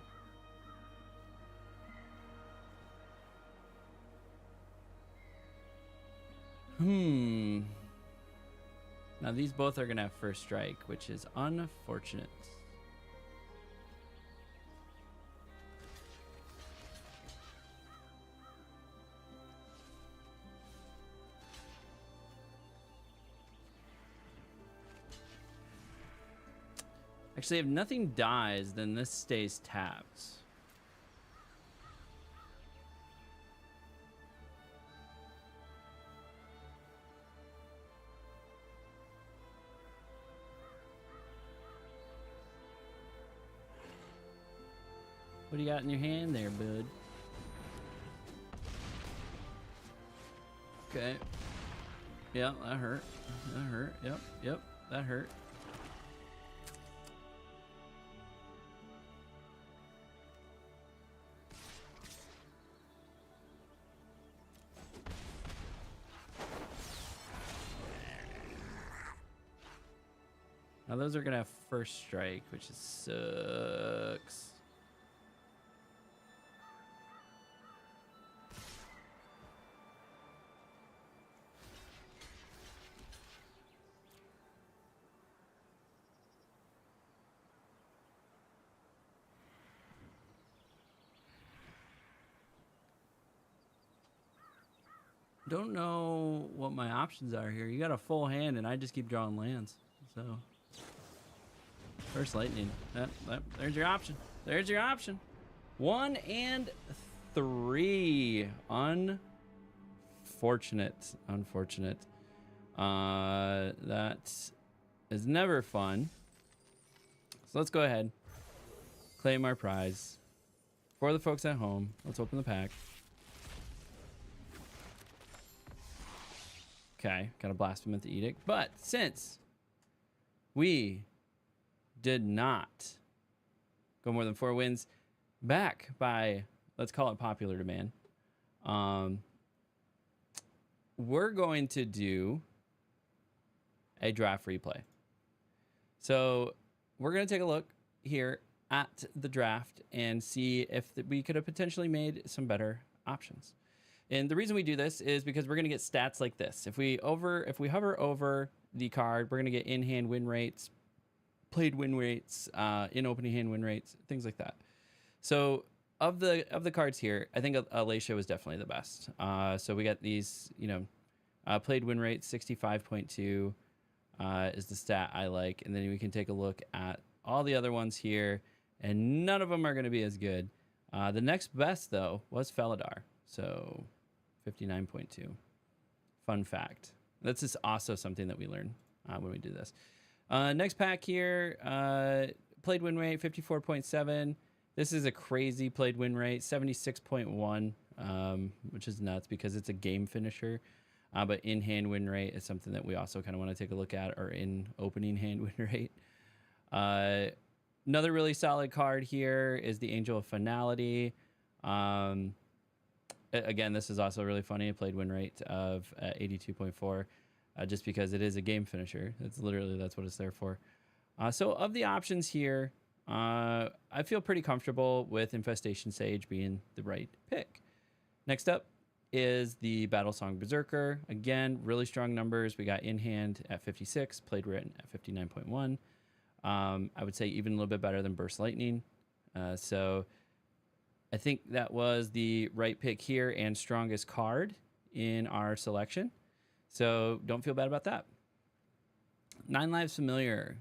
Now these both are gonna have first strike, which is unfortunate. Actually, if nothing dies, then this stays tapped. What do you got in your hand there, bud? Okay. Yeah, that hurt. That hurt. Yep, that hurt. Now those are gonna have first strike, which is sucks. Don't know what my options are here. You got a full hand, and I just keep drawing lands. So, first lightning. There's your option. There's your option. 1 and 3. Unfortunate. Unfortunate. That is never fun. So let's go ahead. Claim our prize. For the folks at home, let's open the pack. Okay, gotta blaspheme at the edict. But since we did not go more than 4 wins back by, let's call it popular demand, we're going to do a draft replay. So we're going to take a look here at the draft and see if we could have potentially made some better options. And the reason we do this is because we're going to get stats like this. If we hover over the card, we're going to get in-hand win rates, played win rates, in opening hand win rates, things like that. So of the cards here, I think Alacia was definitely the best. So we got these, played win rate 65.2 is the stat I like, and then we can take a look at all the other ones here, and none of them are going to be as good. The next best though was Felidar, so 59.2. Fun fact. That's just also something that we learn when we do this. Next pack here, played win rate 54.7. This is a crazy played win rate, 76.1, which is nuts because it's a game finisher. But in-hand win rate is something that we also kind of want to take a look at, or in opening hand win rate. Another really solid card here is the Angel of Finality. Again, this is also really funny. A played win rate of 82.4, just because it is a game finisher. That's what it's there for. So of the options here, I feel pretty comfortable with Infestation Sage being the right pick. Next up is the Battlesong Berserker. Again, really strong numbers. We got in hand at 56, played written at 59.1. I would say even a little bit better than Burst Lightning. So I think that was the right pick here and strongest card in our selection. So don't feel bad about that. 9 Lives Familiar.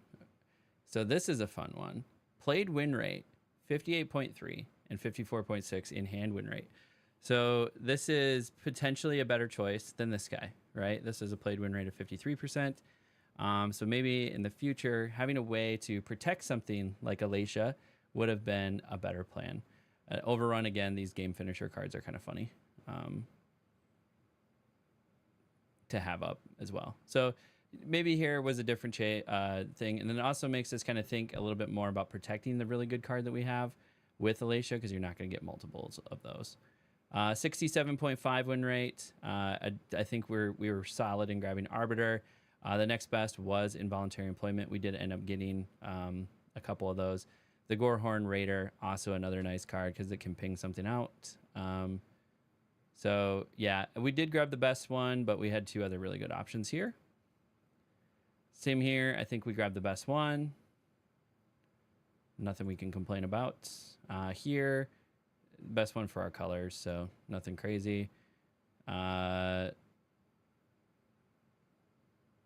So this is a fun one. Played win rate 58.3 and 54.6 in hand win rate. So this is potentially a better choice than this guy, right? This is a played win rate of 53%. So maybe in the future, having a way to protect something like Alacia would have been a better plan. Overrun, again, these game finisher cards are kind of funny to have up as well. So maybe here was a different thing. And then it also makes us kind of think a little bit more about protecting the really good card that we have with Alacia, because you're not going to get multiples of those. 67.5 win rate. I think we were solid in grabbing Arbiter. The next best was Involuntary Employment. We did end up getting a couple of those. The Gorehorn Raider, also another nice card because it can ping something out. So yeah, we did grab the best one, but we had 2 other really good options here. Same here. I think we grabbed the best one. Nothing we can complain about. Here, best one for our colors, so nothing crazy.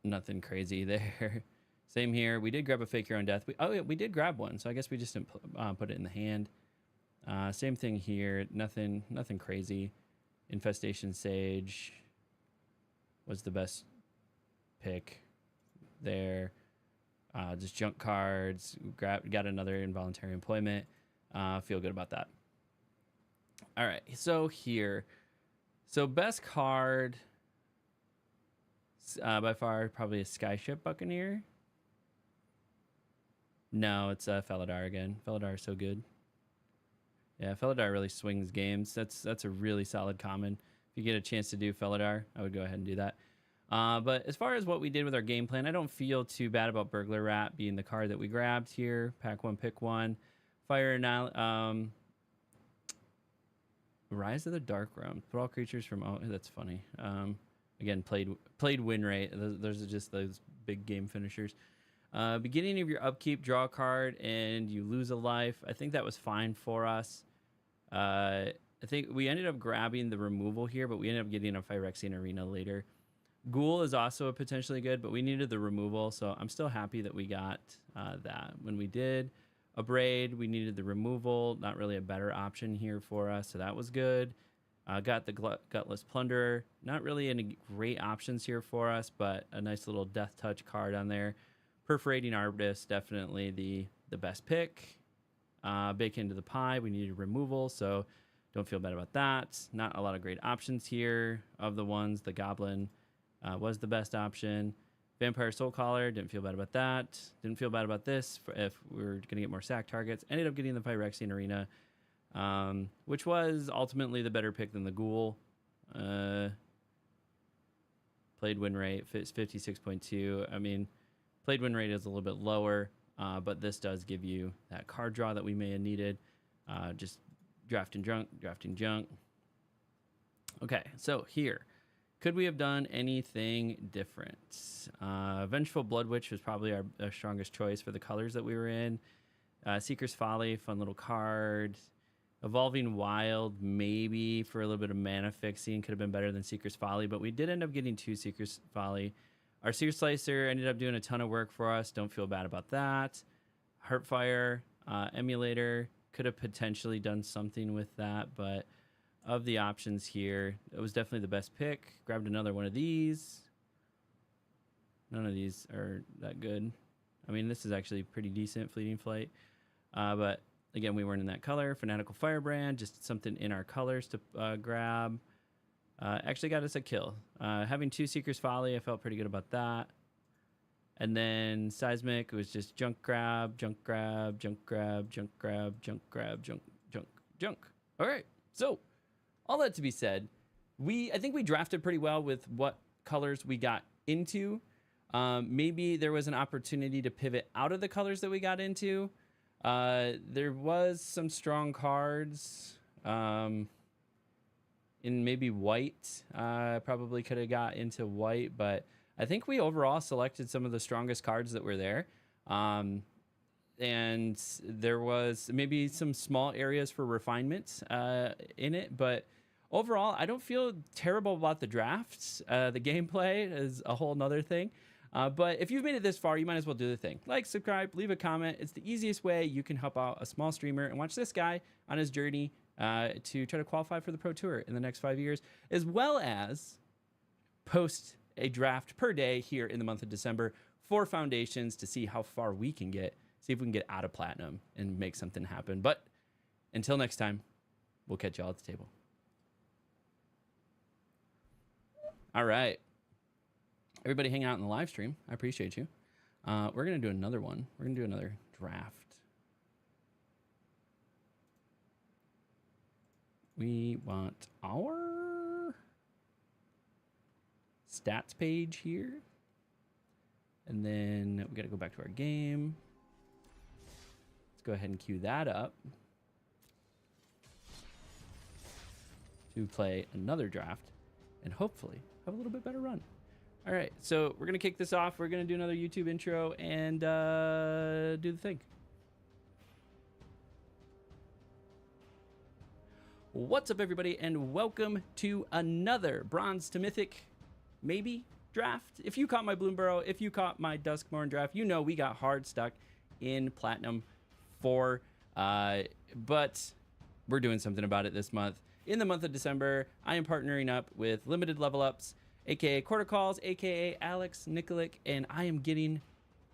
Nothing crazy there. Same here. We did grab a Fake Your Own Death. We did grab one, so I guess we just didn't put it in the hand. Same thing here. Nothing crazy. Infestation Sage was the best pick there. Just junk cards. Got another Involuntary Employment. Feel good about that. All right, so here. So best card by far probably a Skyship Buccaneer. No, it's Felidar again. Felidar is so good. Yeah, Felidar really swings games. That's a really solid common. If you get a chance to do Felidar, I would go ahead and do that. But as far as what we did with our game plan, I don't feel too bad about Burglar Rat being the card that we grabbed here. Pack 1, pick 1. Fire and Rise of the Dark Realm. Put all creatures from... Oh, that's funny. Again, played win rate. Those are just those big game finishers. Beginning of your upkeep, draw a card, and you lose a life. I think that was fine for us. I think we ended up grabbing the removal here, but we ended up getting a Phyrexian Arena later. Ghoul is also a potentially good, but we needed the removal, so I'm still happy that we got that. When we did Abrade, we needed the removal. Not really a better option here for us, so that was good. Got the Gutless Plunderer. Not really any great options here for us, but a nice little Death Touch card on there. Perforating Arbutus, definitely the best pick. Bake into the pie, we needed removal, so don't feel bad about that. Not a lot of great options here. Of the ones, the Goblin was the best option. Vampire Soulcaller, didn't feel bad about that. Didn't feel bad about this if we were going to get more sack targets. Ended up getting the Phyrexian Arena, which was ultimately the better pick than the Ghoul. Played win rate, 56.2. I mean, played win rate is a little bit lower, but this does give you that card draw that we may have needed. Just drafting junk. Okay, so here Could we have done anything different? Vengeful Blood Witch was probably our strongest choice for the colors that we were in. Seeker's Folly, fun little card. Evolving Wild, maybe for a little bit of mana fixing, could have been better than Seeker's Folly, but we did end up getting 2 Seeker's Folly. Our Seer Slicer ended up doing a ton of work for us. Don't feel bad about that. Heartfire, Emulator, could have potentially done something with that, but of the options here, it was definitely the best pick. Grabbed another one of these. None of these are that good. I mean, this is actually pretty decent, Fleeting Flight. But again, we weren't in that color. Fanatical Firebrand, just something in our colors to grab. Actually got us a kill. Having 2 Seeker's Folly, I felt pretty good about that. And then Seismic, it was just junk grab, junk grab, junk grab, junk grab, junk grab, junk, junk, junk. All right, so all that to be said, I think we drafted pretty well with what colors we got into. Maybe there was an opportunity to pivot out of the colors that we got into. There was some strong cards in maybe white. Probably could have got into white, but I think we overall selected some of the strongest cards that were there. And there was maybe some small areas for refinement in it, but overall, I don't feel terrible about the drafts. The gameplay is a whole nother thing. But if you've made it this far, you might as well do the thing. Like, subscribe, leave a comment. It's the easiest way you can help out a small streamer and watch this guy on his journey to try to qualify for the Pro Tour in the next 5 years, as well as post a draft per day here in the month of December for Foundations to see how far we can get, see if we can get out of Platinum and make something happen. But until next time, we'll catch y'all at the table. All right. Everybody hang out in the live stream. I appreciate you. We're going to do another one. We're going to do another draft. We want our stats page here. And then we got to go back to our game. Let's go ahead and queue that up to play another draft and hopefully have a little bit better run. All right, so we're going to kick this off. We're going to do another YouTube intro and do the thing. What's up, everybody, and welcome to another Bronze to Mythic, maybe, draft. If you caught my Bloomburrow, if you caught my Duskmorn draft, you know we got hard stuck in Platinum 4, but we're doing something about it this month. In the month of December, I am partnering up with Limited Level Ups, aka Quarter Calls, aka Alex Nikolic, and I am getting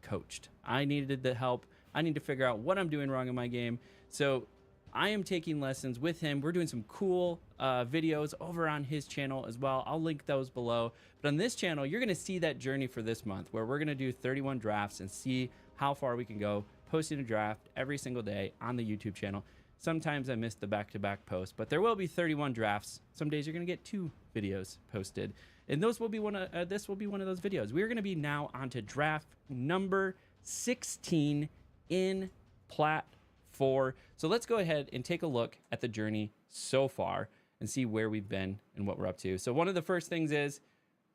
coached. I needed the help. I need to figure out what I'm doing wrong in my game. So I am taking lessons with him. We're doing some cool videos over on his channel as well. I'll link those below. But on this channel, you're going to see that journey for this month where we're going to do 31 drafts and see how far we can go, posting a draft every single day on the YouTube channel. Sometimes I miss the back-to-back posts, but there will be 31 drafts. Some days you're going to get 2 videos posted. And those will be this will be one of those videos. We're going to be now on to draft number 16 in Plat 4. So let's go ahead and take a look at the journey so far and see where we've been and what we're up to. So one of the first things is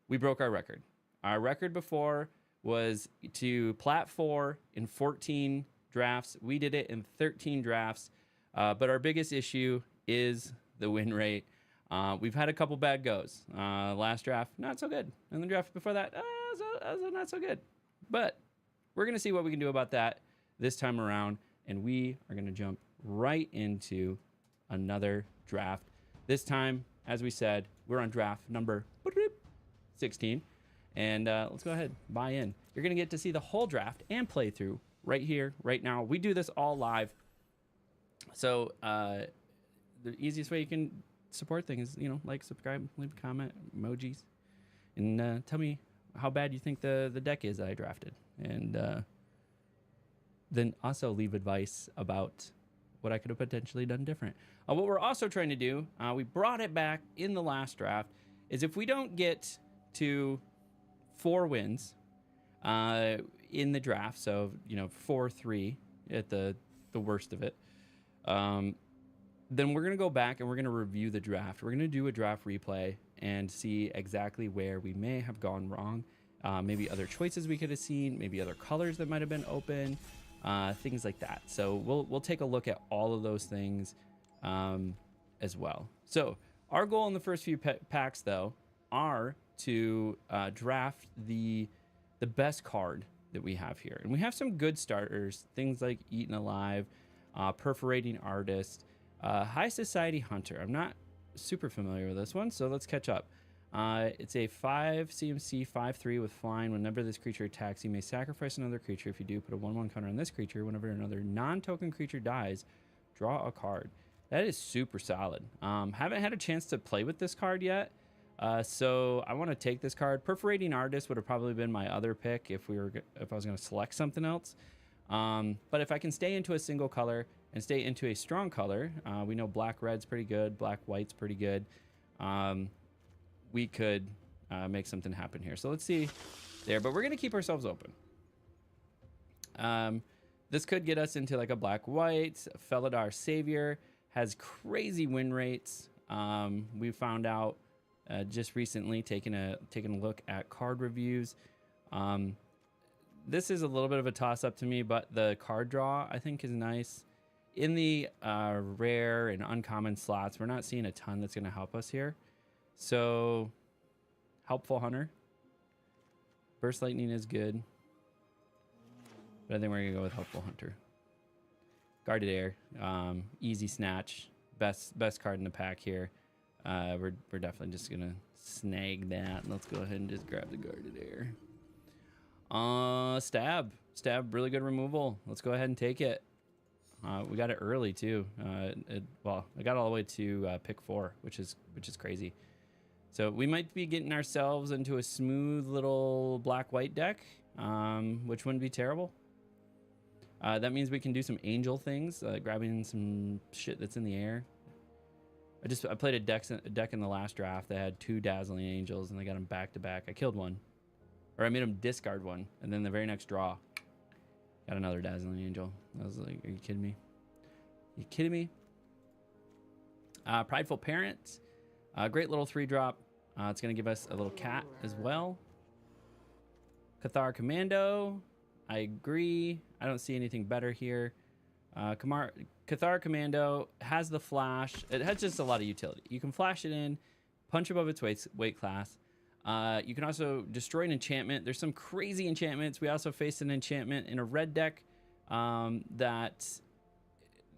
we broke our record. Our record before was to Plat 4 in 14 drafts. We did it in 13 drafts. But our biggest issue is the win rate. We've had a couple bad goes. Last draft, not so good. And the draft before that, not so good. But we're going to see what we can do about that this time around. And we are going to jump right into another draft. This time, as we said, we're on draft number 16. And let's go ahead, buy in. You're going to get to see the whole draft and playthrough right here, right now. We do this all live. So the easiest way you can support things is, like, subscribe, leave a comment, emojis, and tell me how bad you think the deck is that I drafted. And then also leave advice about what I could have potentially done different. What we're also trying to do, we brought it back in the last draft, is if we don't get to 4 wins in the draft, so 4-3 at the worst of it, then we're going to go back and we're going to review the draft. We're going to do a draft replay and see exactly where we may have gone wrong. Maybe other choices we could have seen, maybe other colors that might have been open, things like that. So we'll take a look at all of those things as well. So our goal in the first few packs, though, are to draft the best card that we have here. And we have some good starters, things like Eaten Alive, Perforating Artist, High Society Hunter. I'm not super familiar with this one, so let's catch up. It's a 5 CMC 5/3 with flying. Whenever this creature attacks, you may sacrifice another creature. If you do, put a 1/1 counter on this creature. Whenever another non-token creature dies, draw a card. That is super solid. Haven't had a chance to play with this card yet, so I want to take this card. Perforating Artist would have probably been my other pick if I was going to select something else. But if I can stay into a single color and stay into a strong color, we know black red's pretty good, black white's pretty good. We could make something happen here. So let's see there, but we're going to keep ourselves open. This could get us into like a black white. Felidar Savior has crazy win rates. We found out just recently taking a look at card reviews. This is a little bit of a toss up to me, but the card draw I think is nice. In the rare and uncommon slots, we're not seeing a ton that's going to help us here. So, Helpful Hunter. Burst Lightning is good. But I think we're going to go with Helpful Hunter. Guarded Air. Easy Snatch. Best card in the pack here. We're definitely just going to snag that. Let's go ahead and just grab the Guarded Air. Stab. Stab, really good removal. Let's go ahead and take it. We got it early, too. Well, I got all the way to pick 4, which is crazy. So we might be getting ourselves into a smooth little black-white deck, which wouldn't be terrible. That means we can do some angel things, grabbing some shit that's in the air. I played a deck in the last draft that had 2 Dazzling Angels, and I got them back-to-back. I killed one. Or I made him discard one, and then the very next draw, got another Dazzling Angel. I was like, are you kidding me? Are you kidding me? Prideful Parent. Great little 3-drop. It's going to give us a little cat as well. Cathar Commando. I agree. I don't see anything better here. Cathar Commando has the flash. It has just a lot of utility. You can flash it in, punch above its weight class. You can also destroy an enchantment. There's some crazy enchantments. We also faced an enchantment in a red deck that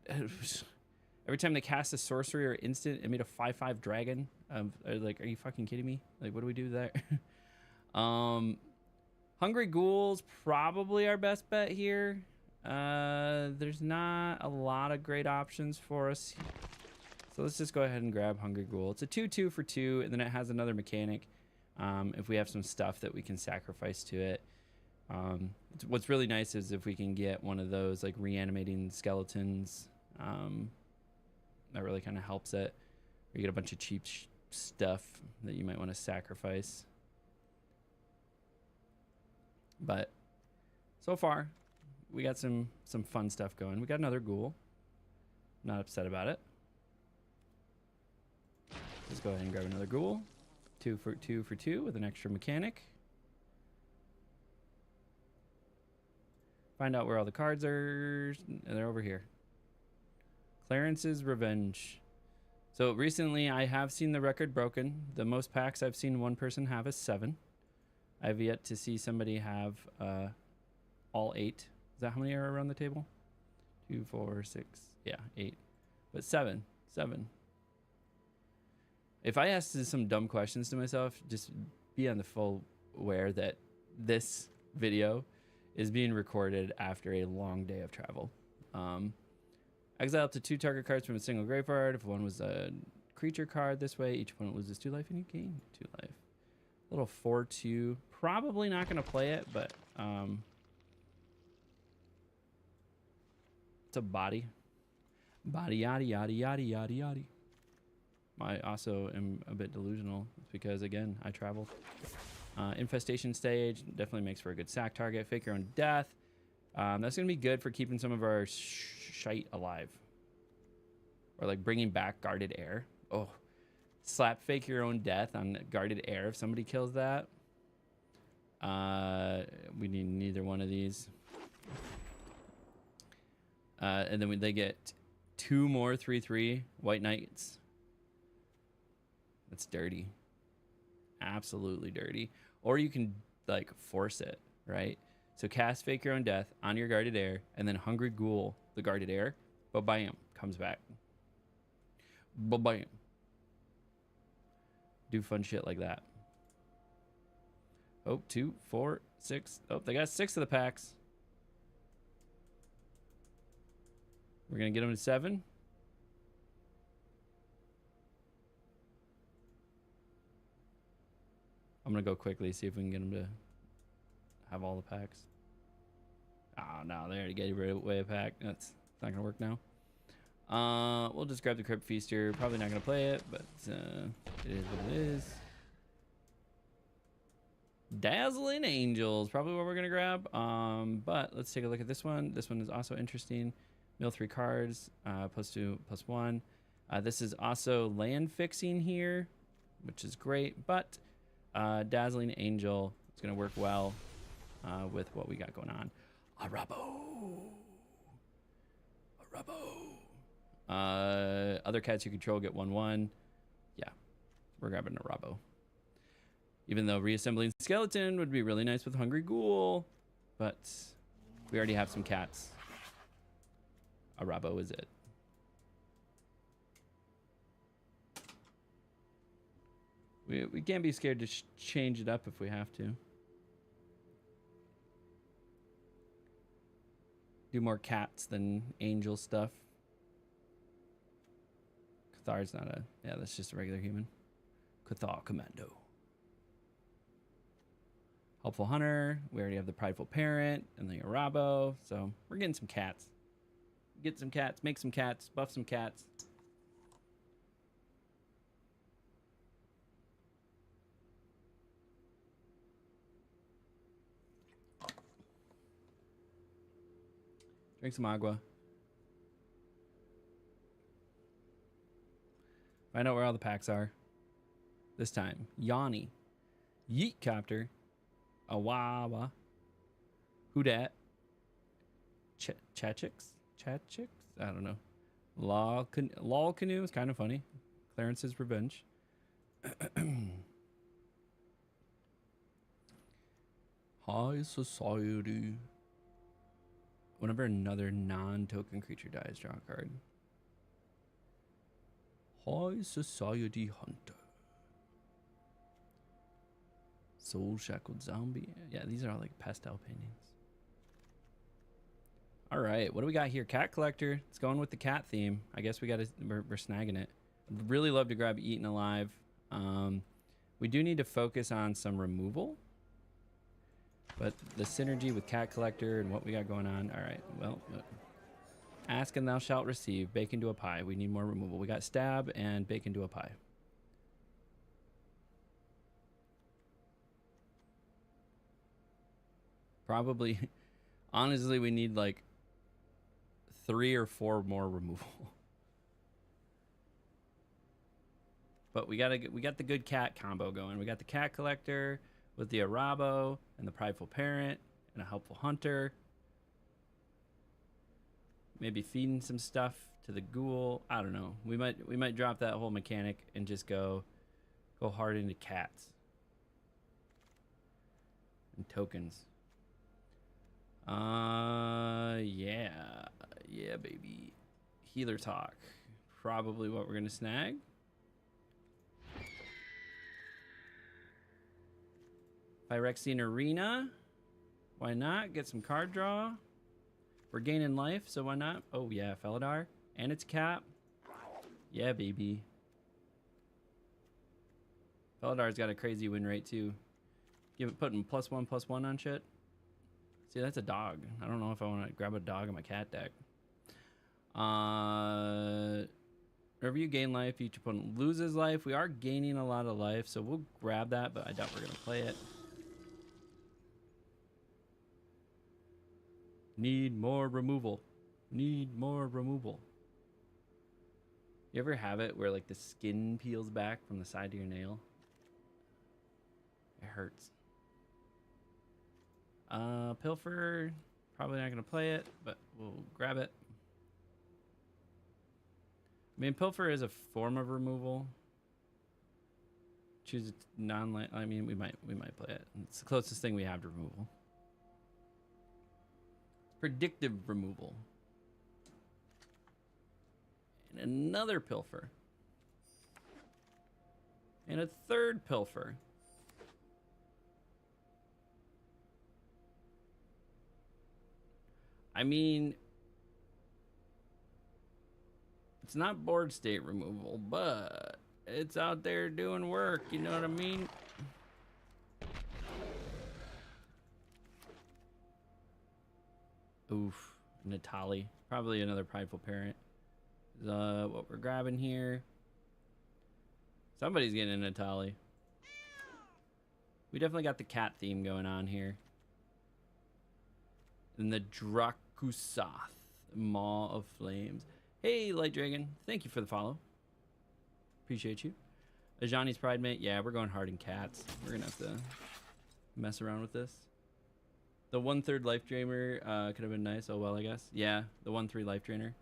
every time they cast a sorcery or instant, it made a 5/5 dragon. Like, are you fucking kidding me? Like, what do we do there? Hungry Ghouls, probably our best bet here. There's not a lot of great options for us. So let's just go ahead and grab Hungry Ghoul. It's a 2/2 for 2, and then it has another mechanic. If we have some stuff that we can sacrifice to it. What's really nice is if we can get one of those like reanimating skeletons. That really kind of helps it. Or you get a bunch of cheap stuff that you might want to sacrifice. But so far, we got some fun stuff going. We got another ghoul. Not upset about it. Let's go ahead and grab another ghoul. 2 for 2 with an extra mechanic. Find out where all the cards are. They're over here. Clarence's Revenge. So recently I have seen the record broken. The most packs I've seen one person have is 7. I've yet to see somebody have all 8. Is that how many are around the table? 2, 4, 6. Yeah, 8. But 7. If I ask some dumb questions to myself, just be on the full aware that this video is being recorded after a long day of travel. Exile up to 2 target cards from a single graveyard. If one was a creature card this way, each opponent loses 2 life and you gain 2 life. Little 4/2. Probably not going to play it, but it's a body. Body yaddy yaddy yaddy yaddy yaddy. I also am a bit delusional because, again, I travel. Infestation Stage definitely makes for a good sack target. Fake Your Own Death. That's going to be good for keeping some of our shite alive. Or, like, bringing back Guarded Air. Oh, Slap fake your own death on guarded air if somebody kills that. We need neither one of these. And then they get 2 more 3/3 White Knights. That's dirty. Absolutely dirty. Or you can like force it, right? So cast fake your own death on your guarded air, and then Hungry Ghoul the guarded air. Ba-bam, comes back. Ba-bam. Do fun shit like that. Oh, 2, 4, 6. Oh, they got 6 of the packs. We're gonna get them to 7. I'm gonna go quickly, see if we can get them to have all the packs. Oh no, they already gave away a pack. That's not gonna work now. We'll just grab the Crypt Feaster. Probably not gonna play it, but it is what it is. Dazzling Angels, probably what we're gonna grab. But let's take a look at this one. This one is also interesting. Mill 3 cards, +2/+1. This is also land fixing here, which is great. But Dazzling Angel is gonna work well with what we got going on. Arabo. Other cats you control get 1/1. Yeah, we're grabbing a Rabo. Even though reassembling skeleton would be really nice with Hungry Ghoul, but we already have some cats. A Rabo is it. We can't be scared to change it up if we have to. Do more cats than angel stuff. Cathar's not a... Yeah, that's just a regular human. Cathar Commando. Helpful Hunter. We already have the Prideful Parent and the Arabo. So we're getting some cats. Get some cats. Make some cats. Buff some cats. Drink some agua. Find out where all the packs are. This time, Yanni, Yeet Copter, Awawa, Who Dat, Chachix? I don't know. Lol Canoe is kind of funny. Clarence's Revenge. High Society. Whenever another non-token creature dies, draw a card. High Society Hunter. Soul Shackled Zombie. Yeah, these are all like pastel paintings. All right, what do we got here? Cat Collector. It's going with the cat theme. I guess we're snagging it. I'd really love to grab Eaten Alive. We do need to focus on some removal. But the synergy with Cat Collector and what we got going on. All right, well, ask and thou shalt receive. Bake into a pie. We need more removal. We got Stab and Bake into a pie. Probably, honestly, we need like 3 or 4 more removal. But we got the good cat combo going. We got the Cat Collector with the Arabo and the Prideful Parent and a Helpful Hunter. Maybe feeding some stuff to the Ghoul. I don't know. We might drop that whole mechanic and just go hard into cats and tokens. Yeah, baby. Healer Talk. Probably what we're gonna snag. Phyrexian Arena. Why not? Get some card draw. We're gaining life, so why not? Oh yeah, Felidar. And it's cap. Yeah, baby. Felidar's got a crazy win rate too. Putting +1/+1 on shit. See, that's a dog. I don't know if I want to grab a dog in my cat deck. Whenever you gain life, each opponent loses life. We are gaining a lot of life, so we'll grab that, but I doubt we're going to play it. Need more removal. Need more removal. You ever have it where like the skin peels back from the side of your nail? It hurts. Pilfer, probably not gonna play it, but we'll grab it. I mean, Pilfer is a form of removal. Choose a non-land. I mean, we might play it. It's the closest thing we have to removal. Predictive removal. And another Pilfer. And a third Pilfer. I mean, it's not board state removal, but it's out there doing work, you know what I mean? Oof, Natali. Probably another prideful parent. What we're grabbing here. Somebody's getting a Natali. We definitely got the cat theme going on here. And the Drakusath, Maw of Flames. Hey, Light Dragon. Thank you for the follow. Appreciate you. Ajani's Pride Mate. Yeah, we're going hard in cats. We're going to have to mess around with this. The 1/3 Life Drainer could have been nice. Oh, well, I guess. Yeah, the 1/3 Life Drainer.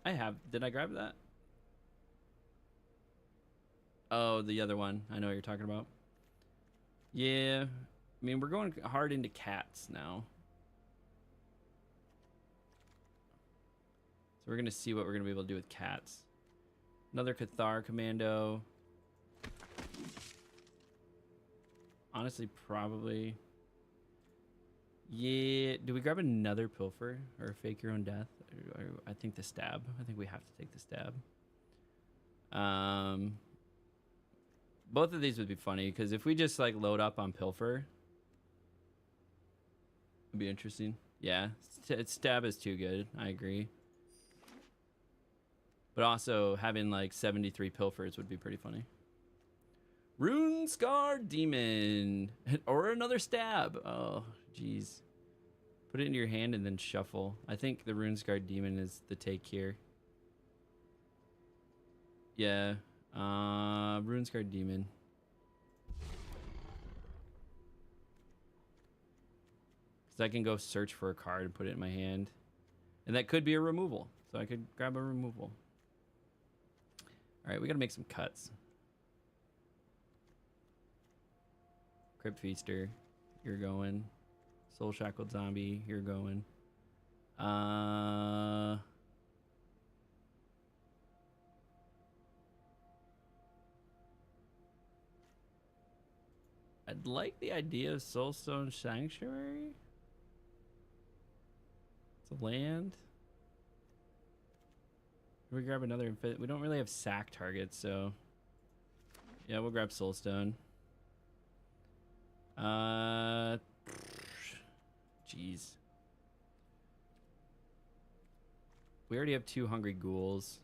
I have. Did I grab that? Oh, the other one. I know what you're talking about. Yeah. I mean, we're going hard into cats now. So we're going to see what we're going to be able to do with cats. Another Cathar Commando. Honestly, probably. Yeah. Do we grab another Pilfer or fake your own death? I think the stab. I think we have to take the stab. Both of these would be funny because if we just like load up on Pilfer, it'd be interesting. Yeah, stab is too good. I agree. But also having like 73 Pilfers would be pretty funny. Rune Scar Demon or another stab. Oh, jeez. Put it into your hand and then shuffle. I think the Rune Scar Demon is the take here. Yeah. Rune Scar Demon. Because I can go search for a card and put it in my hand. And that could be a removal. So I could grab a removal. Alright, we gotta make some cuts. Crypt Feaster, you're going. Soul Shackled Zombie, you're going. I'd like the idea of Soulstone Sanctuary. It's a land. We grab another. We don't really have sack targets, so yeah, we'll grab Soulstone. Jeez. We already have 2 Hungry Ghouls.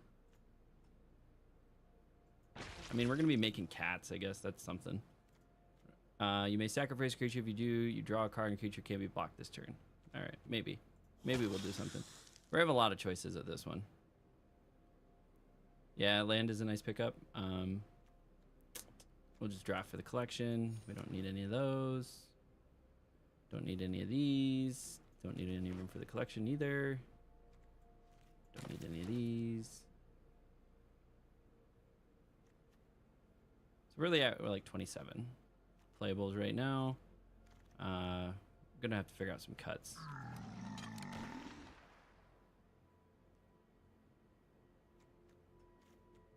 I mean, we're gonna be making cats. I guess that's something. You may sacrifice a creature. If you do, you draw a card and creature can't be blocked this turn. All right, maybe we'll do something. We have a lot of choices at this one. Yeah, land is a nice pickup. We'll just draft for the collection. We don't need any of those. Don't need any of these. Don't need any room for the collection either. Don't need any of these. So we're like 27 playables right now. I'm gonna have to figure out some cuts.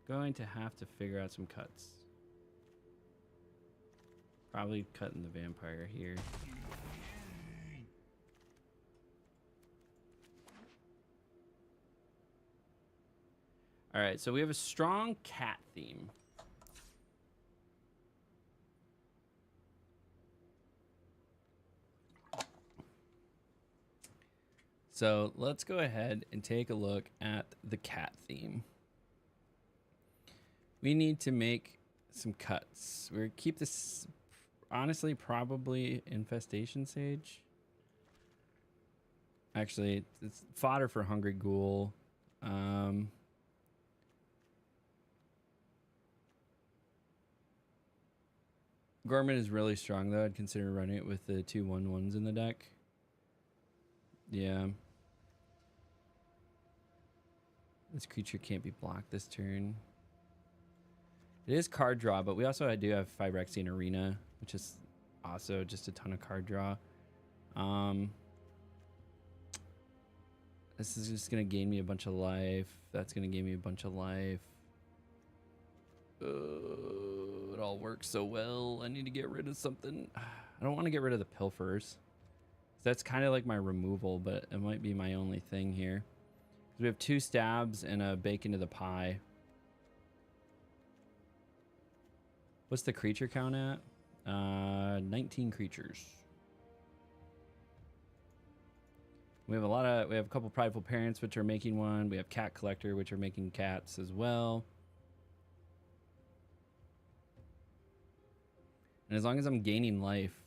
Going to have to figure out some cuts. Probably cutting the vampire here. All right, so we have a strong cat theme. So let's go ahead and take a look at the cat theme. We need to make some cuts. We're keep this, honestly, probably Infestation Sage. Actually, it's fodder for Hungry Ghoul. Gorman is really strong, though. I'd consider running it with the 2/1/1s in the deck. Yeah. This creature can't be blocked this turn. It is card draw, but we also do have Phyrexian Arena, which is also just a ton of card draw. This is just going to gain me a bunch of life. That's going to gain me a bunch of life. It all works so well. I need to get rid of something. I don't want to get rid of the Pilfers. That's kind of like my removal, but it might be my only thing here. We have 2 stabs and a bake into the pie. What's the creature count at? 19 creatures. We have a couple Prideful Parents, which are making one. We have Cat Collector, which are making cats as well. And as long as I'm gaining life.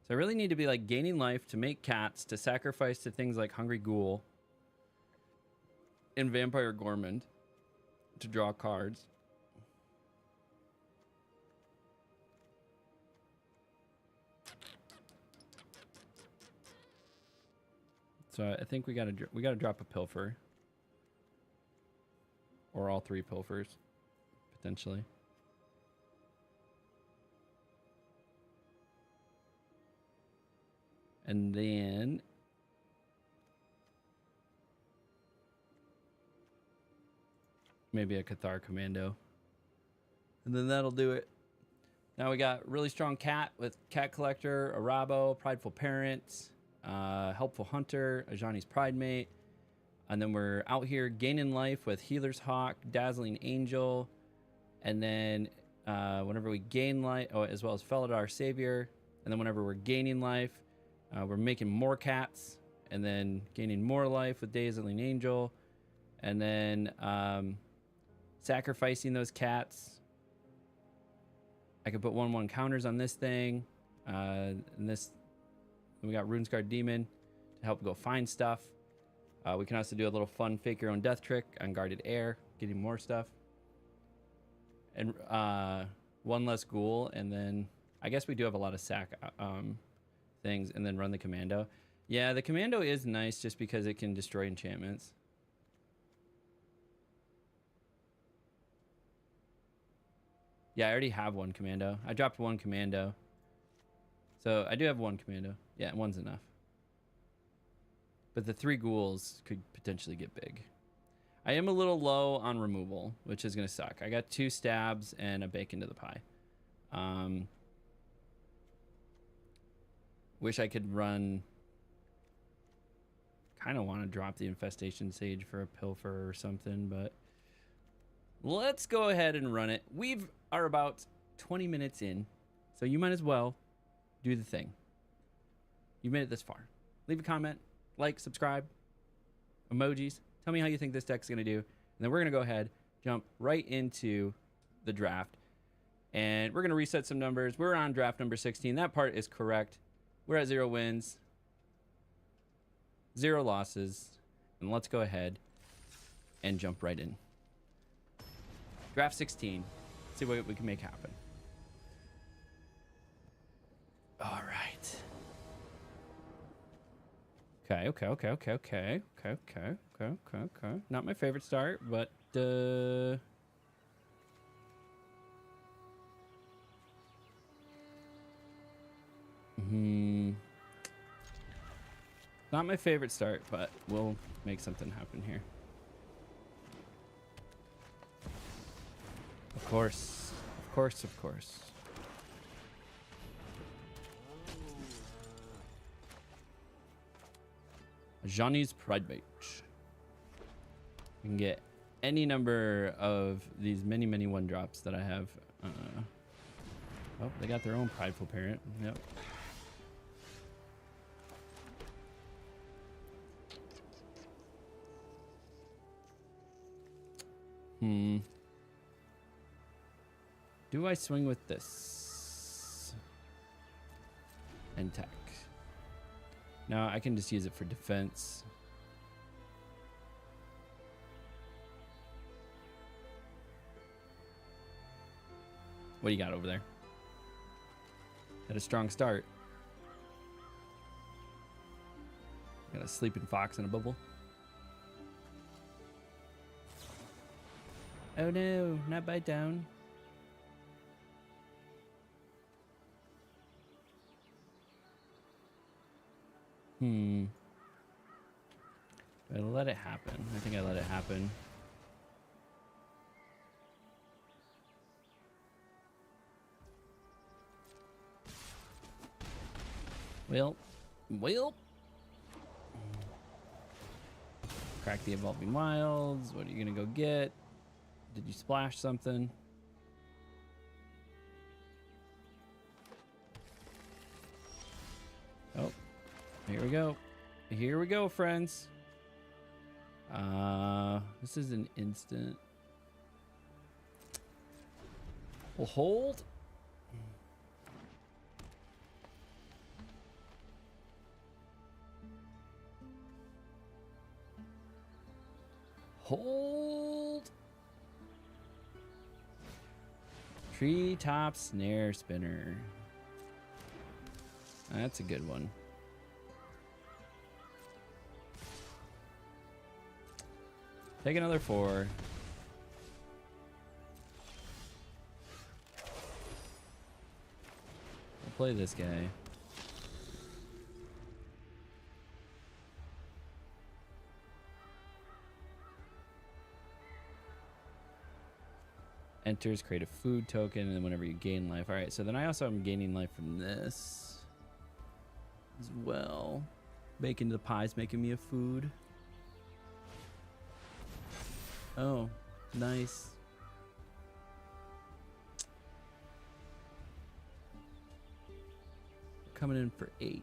So I really need to be like gaining life to make cats, to sacrifice to things like Hungry Ghoul and Vampire Gormand to draw cards. So I think we gotta drop a Pilfer, or all 3 Pilfers, potentially. And then maybe a Cathar Commando, and then that'll do it. Now we got really strong cat with Cat Collector, Arabo, Prideful Parent, Helpful Hunter, Ajani's Pridemate, and then we're out here gaining life with Healer's Hawk, Dazzling Angel, and then whenever we gain life, as well as Felidar Savior, and then whenever we're gaining life, we're making more cats, and then gaining more life with Dazzling Angel, and then sacrificing those cats. I could put 1/1 counters on this thing, and this. We got Runescarred Demon to help go find stuff. We can also do a little fun fake your own death trick on Guarded Air, getting more stuff. And 1 less ghoul, and then I guess we do have a lot of sack things, and then run the Commando. Yeah, the Commando is nice just because it can destroy enchantments. Yeah, I already have 1 Commando. I dropped 1 Commando. So I do have 1 Commando. Yeah, 1's enough. But the 3 ghouls could potentially get big. I am a little low on removal, which is going to suck. I got 2 stabs and a bake into the pie. Wish I could run... Kind of want to drop the Infestation Sage for a Pilfer or something, but... Let's go ahead and run it. We are about 20 minutes in, so you might as well do the thing. You made it this far. Leave a comment, like, subscribe, emojis. Tell me how you think this deck's going to do. And then we're going to go ahead, jump right into the draft. And we're going to reset some numbers. We're on draft number 16. That part is correct. We're at 0 wins, 0 losses. And let's go ahead and jump right in. Draft 16. See what we can make happen. All right. Okay. Not my favorite start, but not my favorite start, but we'll make something happen here. Of course. Ajani's Pridemate. We can get any number of these many 1-drops that I have. Oh, they got their own Prideful Parent. Yep. Do I swing with this? And tech. No, I can just use it for defense. What do you got over there? Had a strong start. Got a sleeping fox in a bubble. Oh no, not bite down. Do I let it happen? I think I let it happen. Well. Crack the Evolving Wilds. What are you gonna go get? Did you splash something? Oh, here we go. Here we go, friends. This is an instant. We'll hold. Hold. Treetop snare spinner. That's a good one. Take another 4. We'll play this guy. Enters, create a food token, and then whenever you gain life. All right, so then I also am gaining life from this as well. Bacon to the pie's making me a food. Oh, nice. Coming in for 8.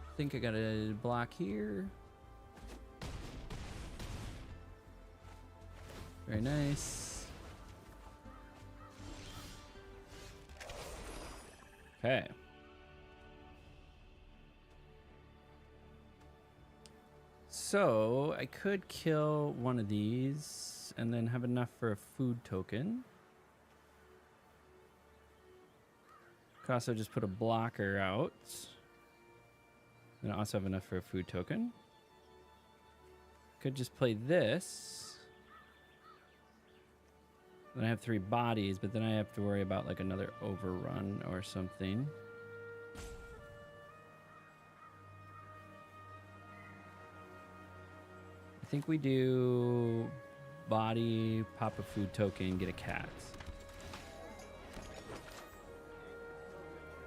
I think I got a block here. Very nice. Okay. So I could kill one of these and then have enough for a food token. Could also just put a blocker out. And I also have enough for a food token. Could just play this. Then I have 3 bodies, but then I have to worry about like another overrun or something. I think we do body, pop a food token, get a cat.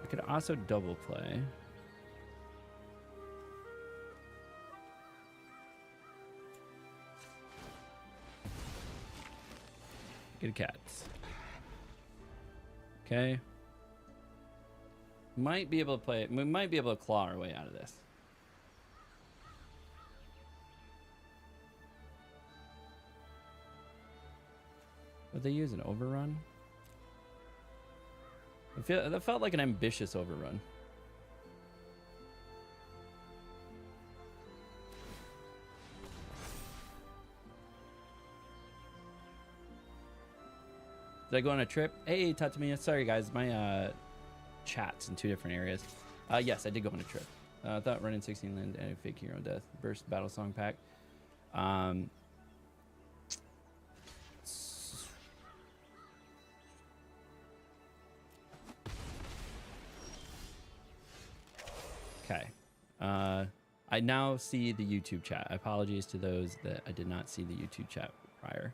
I could also double play. Get a cat. Okay. Might be able to play it. We might be able to claw our way out of this. Would they use an overrun? That felt like an ambitious overrun. Did I go on a trip? Hey, Tatamiya. Sorry, guys. My chat's in 2 different areas. Yes, I did go on a trip. I thought running 16 land and a fake hero death. Burst battle song pack. Okay. I now see the YouTube chat. Apologies to those that I did not see the YouTube chat prior.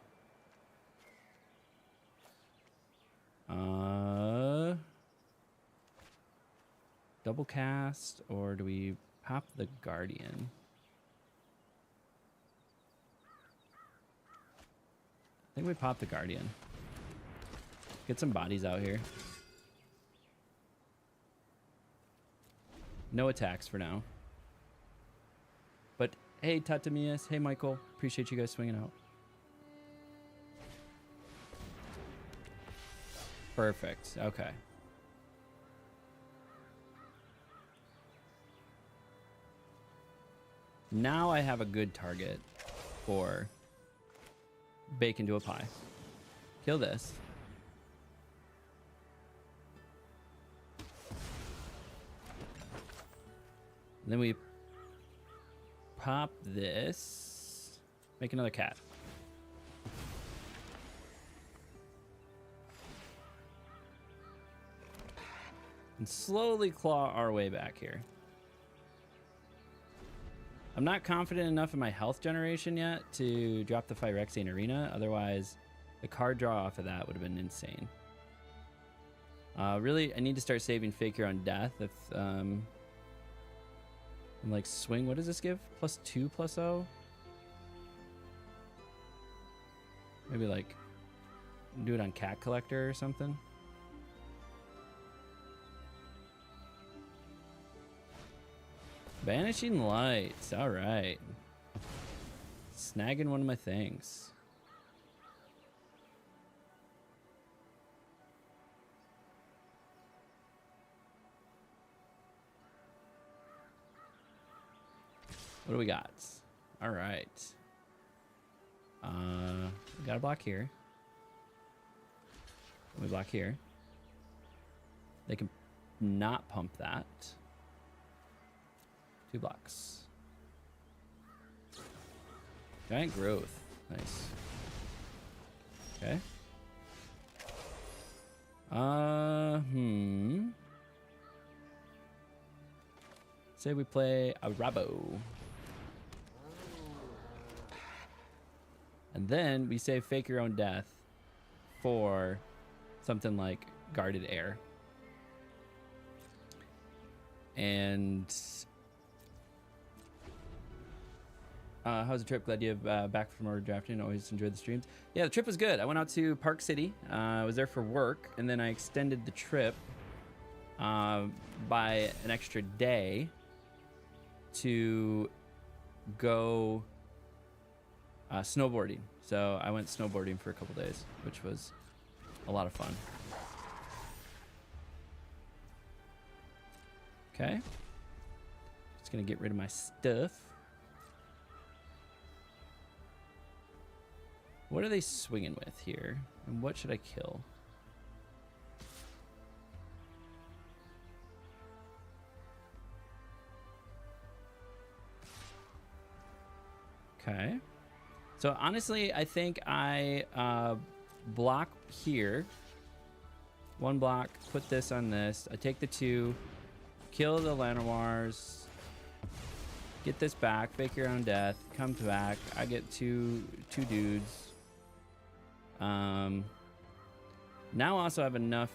Double cast, or do we pop the Guardian? I think we pop the Guardian. Get some bodies out here. No attacks for now. But hey, Tatamias. Hey, Michael. Appreciate you guys swinging out. Perfect. Okay. Now I have a good target. for bake into a pie. Kill this. And then we pop this. Make another cat. And slowly claw our way back here. I'm not confident enough in my health generation yet to drop the Phyrexian Arena. Otherwise, the card draw off of that would have been insane. Really, I need to start saving Fake Your Own Death. If I'm like swing, what does this give? +2/+0? Maybe like do it on Cat Collector or something. Vanishing Lights. All right. Snagging one of my things. What do we got? All right. We got a block here. We block here. They can not pump that. 2 blocks. Giant growth. Nice. Okay. Say we play a Rabo. And then we save Fake Your Own Death for something like Guarded Air. And how's the trip? Glad you have back from our drafting. Always enjoyed the streams. Yeah, the trip was good. I went out to Park City. I was there for work, and then I extended the trip by an extra day to go snowboarding. So I went snowboarding for a couple days, which was a lot of fun. Okay. Just gonna get rid of my stuff. What are they swinging with here? And what should I kill? Okay. So honestly, I think I block here. 1 block, put this on this. I take the 2, kill the Llanowars, get this back, Fake Your Own Death, come back. I get two dudes. Now I also have enough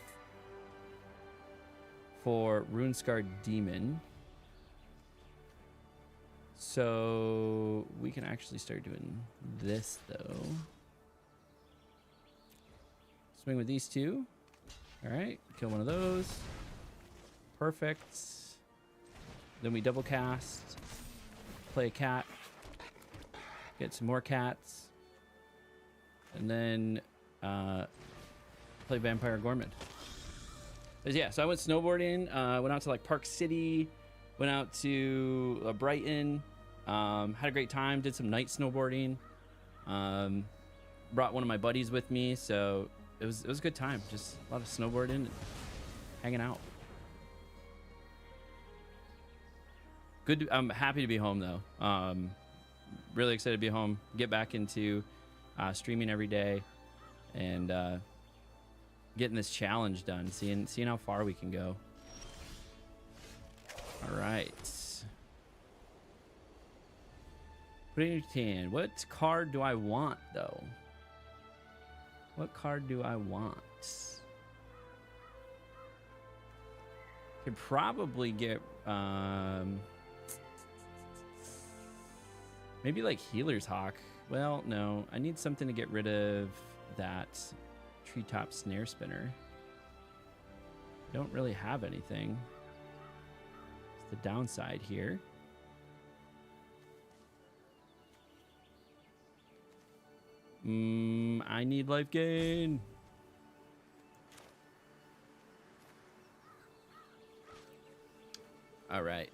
for Runescarred Demon. So we can actually start doing this though. Swing with these 2. All right, kill one of those. Perfect. Then we double cast, play a cat, get some more cats, and then play Vampire Gorman. But yeah, so I went snowboarding, went out to like Park City, went out to Brighton, had a great time, did some night snowboarding, brought one of my buddies with me, so it was a good time, just a lot of snowboarding and hanging out. Good. I'm happy to be home though. Really excited to be home, get back into streaming every day, and getting this challenge done, seeing how far we can go. All right. Put in your 10. What card do I want though? What card do I want? Could probably get maybe like Healer's Hawk. Well, no, I need something to get rid of that Treetop Snare Spinner. Don't really have anything. It's the downside here. I need life gain. All right.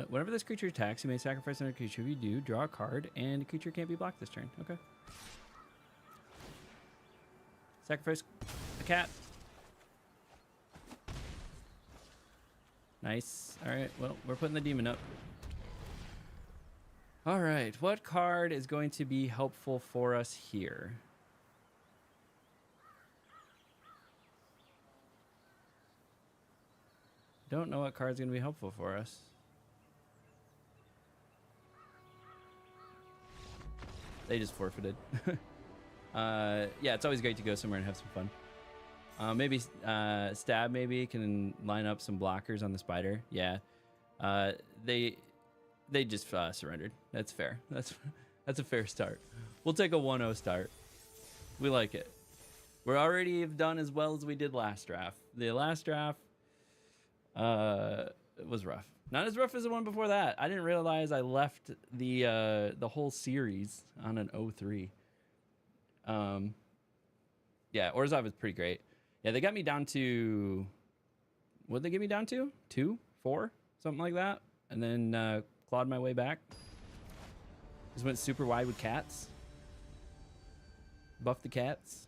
Whenever this creature attacks, you may sacrifice another creature. If you do, draw a card, and the creature can't be blocked this turn. Okay. Sacrifice a cat. Nice. All right. Well, we're putting the demon up. All right. What card is going to be helpful for us here? Don't know what card's going to be helpful for us. They just forfeited. Yeah, it's always great to go somewhere and have some fun. Maybe Stab maybe can line up some blockers on the spider. Yeah. They just surrendered. That's fair. That's a fair start. We'll take a 1-0 start. We like it. We're already done as well as we did last draft. The last draft was rough. Not as rough as the one before that. I didn't realize I left the whole series on an 0-3. Yeah, Orzhov is pretty great. Yeah, they got me down to, what'd they get me down to? 2, 4, something like that. And then clawed my way back. Just went super wide with cats. Buff the cats.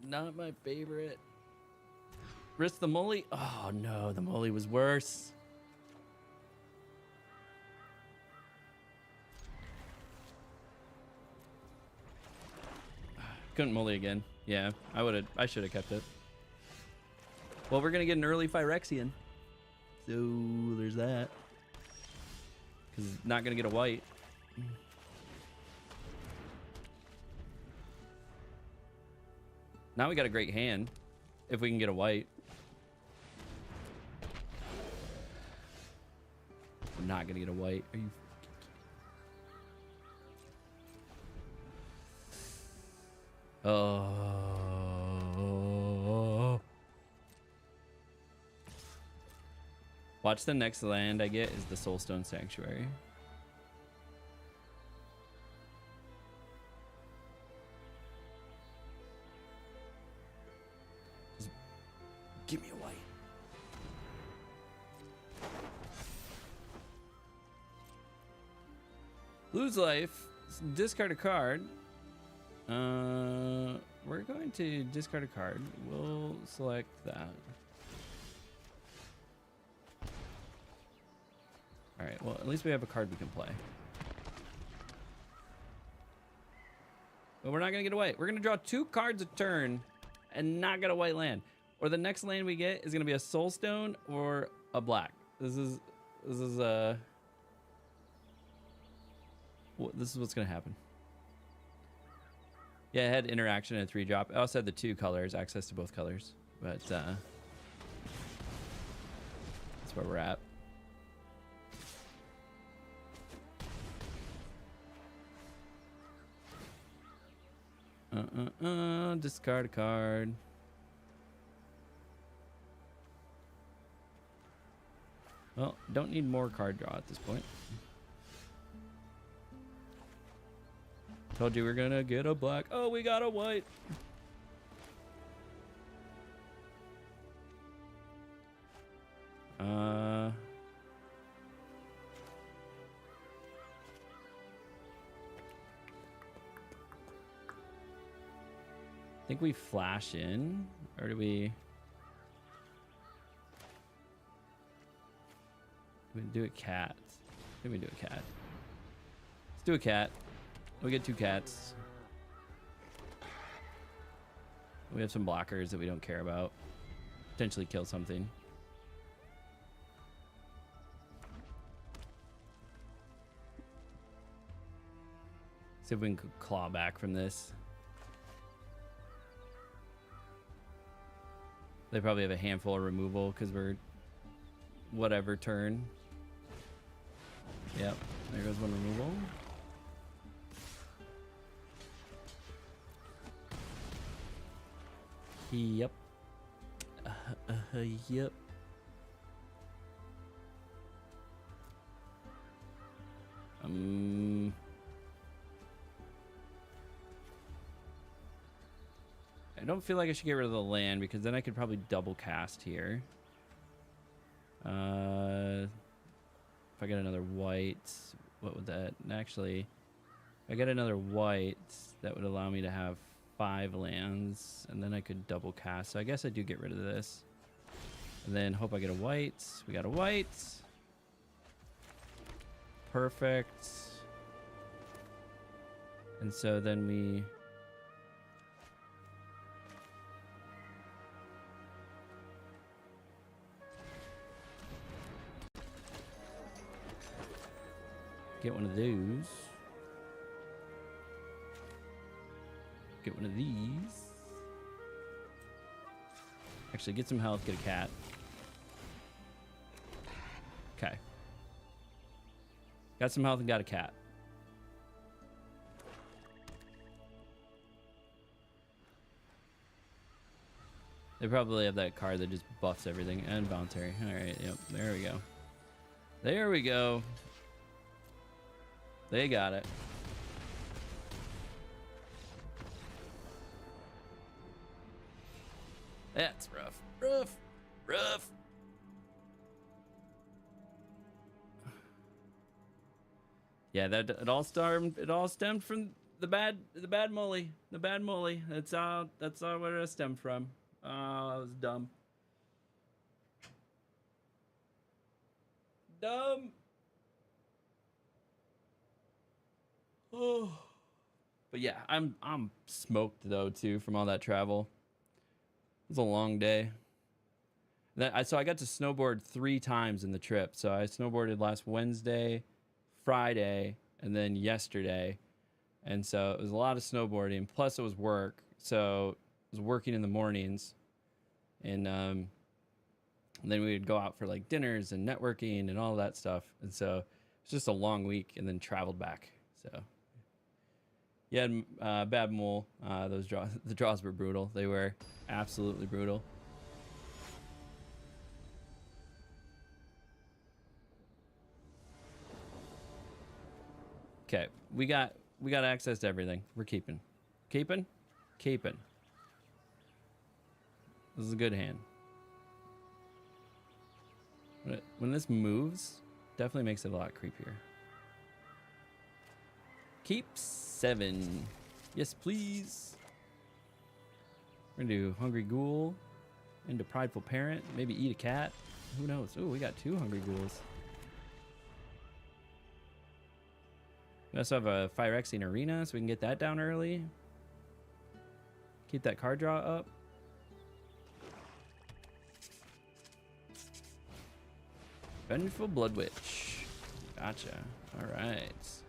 Not my favorite. Risk the Molly. Oh no, the Molly was worse. Couldn't Molly again. Yeah, I should have kept it. Well, we're gonna get an early Phyrexian, so there's that. Cause not gonna get a white. Now we got a great hand if we can get a white. We're not gonna get a white. Are you? Oh. Watch, the next land I get is the Soulstone Sanctuary. Just give me a white. Lose life. Discard a card. We're going to discard a card. We'll select that. All right, well, at least we have a card we can play. But we're not going to get a white. We're going to draw 2 cards a turn and not get a white land. Or the next land we get is going to be a Soulstone or a black. This is what's going to happen. Yeah, it had interaction and a 3-drop. I also had the 2 colors, access to both colors. But that's where we're at. Discard a card. Well, don't need more card draw at this point. Told you we're gonna get a black. Oh, we got a white. I think we flash in, or do we do a cat? I think we do a cat. Let's do a cat. We get 2 cats. We have some blockers that we don't care about. Potentially kill something. See if we can claw back from this. They probably have a handful of removal because we're whatever turn. Yep, there goes one removal. Yep. Yep. I don't feel like I should get rid of the land because then I could probably double cast here. If I get another white, what would that actually? If I get another white, that would allow me to have 5 lands, and then I could double cast. So I guess I do get rid of this, and then hope I get a white. We got a white. Perfect. And so then we get one of those. Get one of these. Actually, get some health, get a cat. Okay. Got some health and got a cat. They probably have that card that just buffs everything. And voluntary. Alright, yep. There we go. There we go. They got it. That's rough. Rough. Rough. Yeah, that it all stemmed from the bad molly. The bad molly. That's all where it stemmed from. Oh, that was dumb. Dumb. Oh. But yeah, I'm smoked though too from all that travel. It was a long day. So I got to snowboard 3 times in the trip. So I snowboarded last Wednesday, Friday, and then yesterday. And so it was a lot of snowboarding. Plus it was work. So I was working in the mornings. And then we would go out for like dinners and networking and all that stuff. And so it was just a long week and then traveled back. So yeah, bad mole. The draws were brutal. They were absolutely brutal. Okay, we got access to everything. We're keeping. This is a good hand. When this moves, definitely makes it a lot creepier. Keep 7. Yes, please. We're gonna do Hungry Ghoul into Prideful Parent. Maybe eat a cat. Who knows? Oh, we got 2 Hungry Ghouls. We also have a Phyrexian Arena, so we can get that down early. Keep that card draw up. Vengeful Blood Witch. Gotcha. All right. Let's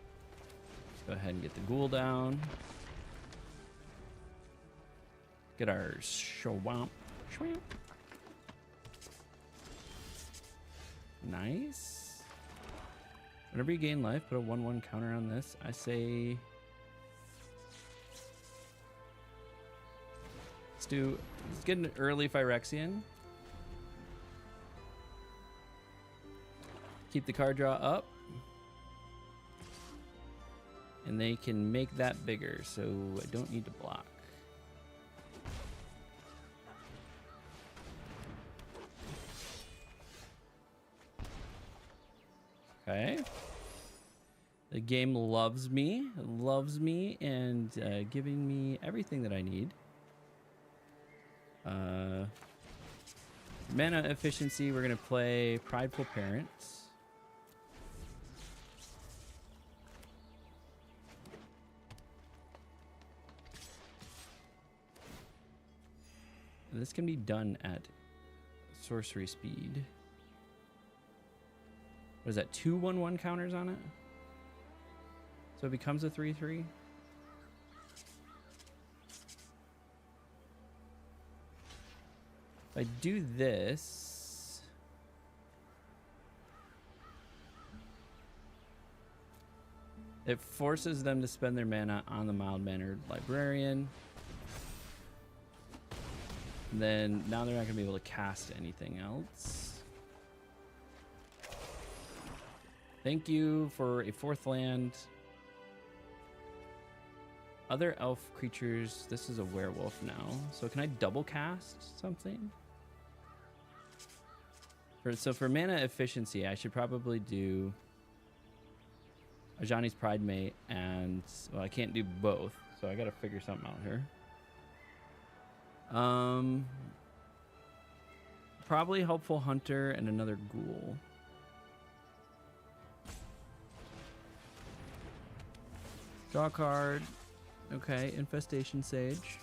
go ahead and get the ghoul down. Get our Shwamp. Nice. Whenever you gain life, put a 1/1 counter on this. I say let's get an early Phyrexian. Keep the card draw up. And they can make that bigger, so I don't need to block. Okay. The game loves me, and giving me everything that I need. Mana efficiency, we're going to play Prideful Parents. This can be done at sorcery speed. What is that? 2 1/1 counters on it? So it becomes a 3/3? If I do this, it forces them to spend their mana on the mild-mannered librarian. And then now they're not going to be able to cast anything else. Thank you for a 4th land. other elf creatures. This is a werewolf now. So can I double cast something? So for mana efficiency, I should probably do Ajani's Pride Mate and, well, I can't do both, so I gotta figure something out here. Probably Helpful Hunter and another Ghoul. Draw a card. Okay, Infestation Sage.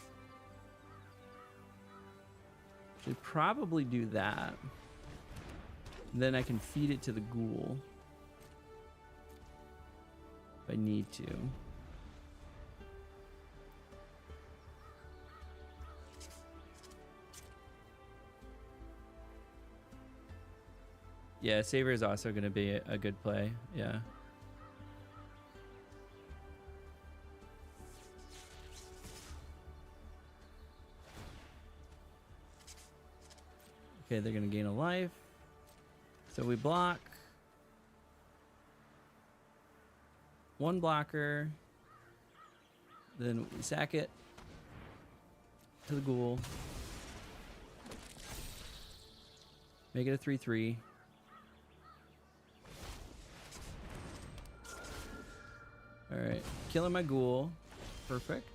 Should probably do that. Then I can feed it to the Ghoul if I need to. Yeah, Saver is also going to be a good play. Yeah. Okay, they're going to gain a life. So we block. One blocker. Then we sack it to the Ghoul. Make it a 3/3. All right, killing my Ghoul. Perfect.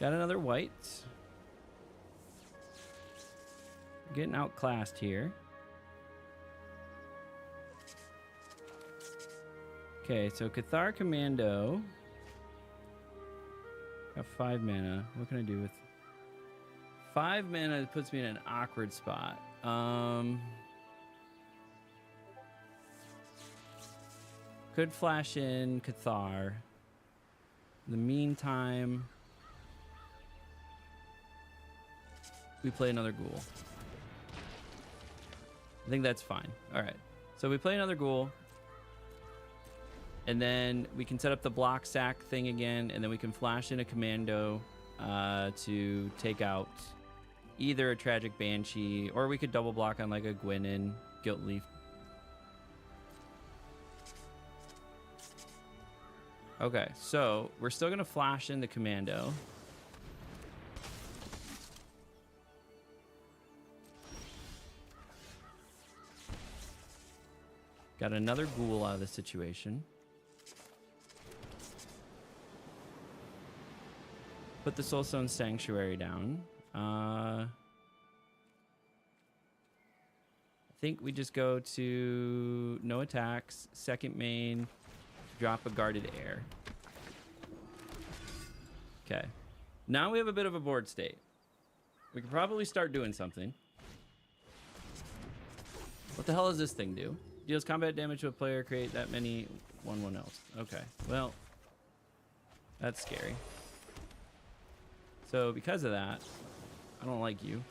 Got another white. Getting outclassed here. Okay, so Cathar Commando. Got 5 mana. What can I do with 5 mana? It puts me in an awkward spot. Could flash in Cathar. In the meantime, we play another Ghoul. I think that's fine. All right. So we play another Ghoul. And then we can set up the block sack thing again. And then we can flash in a Commando to take out either a Tragic Banshee, or we could double block on like a Gwynin, Guilt Leaf. Okay, so we're still going to flash in the Commando. Got another Ghoul out of the situation. Put the Soulstone Sanctuary down. I think we just go to no attacks, second main, drop a Guarded Air. Okay. Now we have a bit of a board state. We could probably start doing something. What the hell does this thing do? Deals combat damage to a player, create that many 1/1 else. Okay, well, that's scary. So because of that, I don't like you.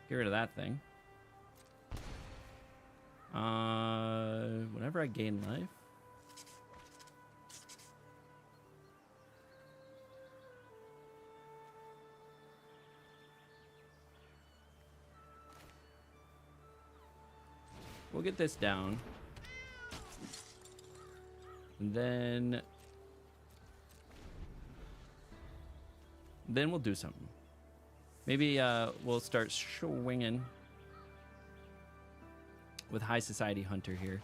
Get rid of that thing. Whenever I gain life. We'll get this down. And then we'll do something. Maybe we'll start swinging with High Society Hunter here.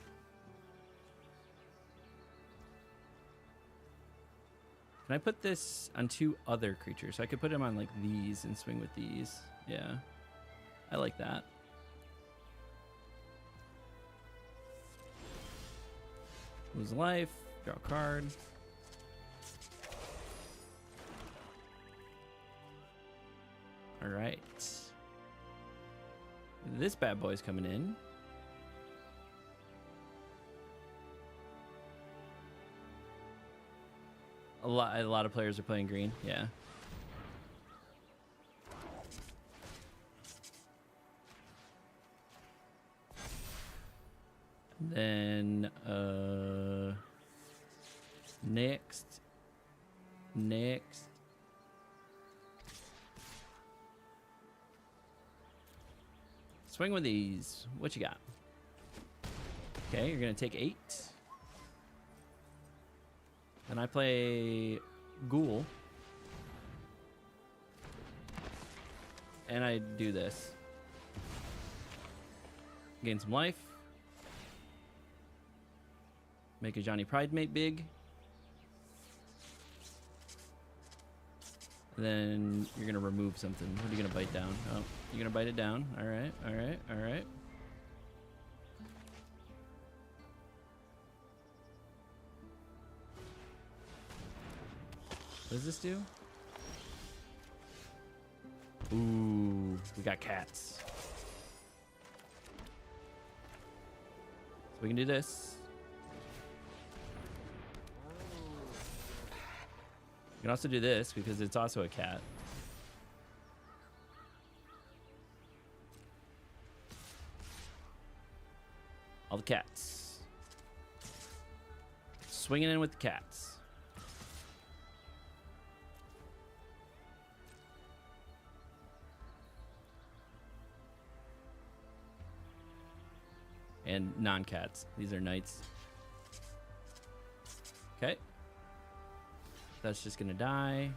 Can I put this on 2 other creatures? So I could put him on like these and swing with these. Yeah, I like that. Lose life, draw a card. All right. This bad boy's coming in. A lot of players are playing green. Yeah. Then next. Swing with these. What you got? Okay, you're gonna take 8. Then I play Ghoul. And I do this. Gain some life. Make a Johnny Pridemate big. And then you're gonna remove something. What are you gonna bite down? Oh, you're gonna bite it down. Alright, alright, alright. What does this do? Ooh, we got cats. So we can do this. We can also do this because it's also a cat. All the cats. Swinging in with the cats. And non-cats. These are knights. Okay. That's just gonna die.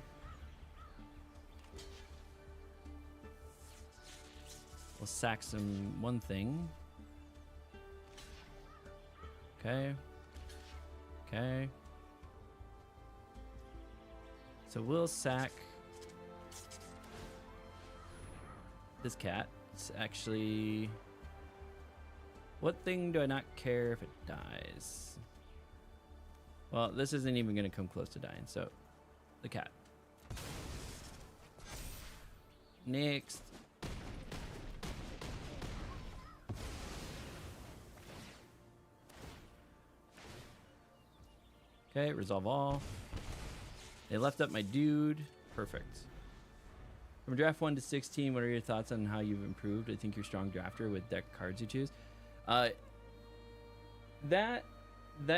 We'll sack one thing. Okay. Okay. So we'll sack this cat. It's actually... What thing do I not care if it dies? Well, this isn't even going to come close to dying, so the cat. Next. Okay, resolve all. They left up my dude. Perfect. From draft 1 to 16, what are your thoughts on how you've improved? I think you're a strong drafter with deck cards you choose. So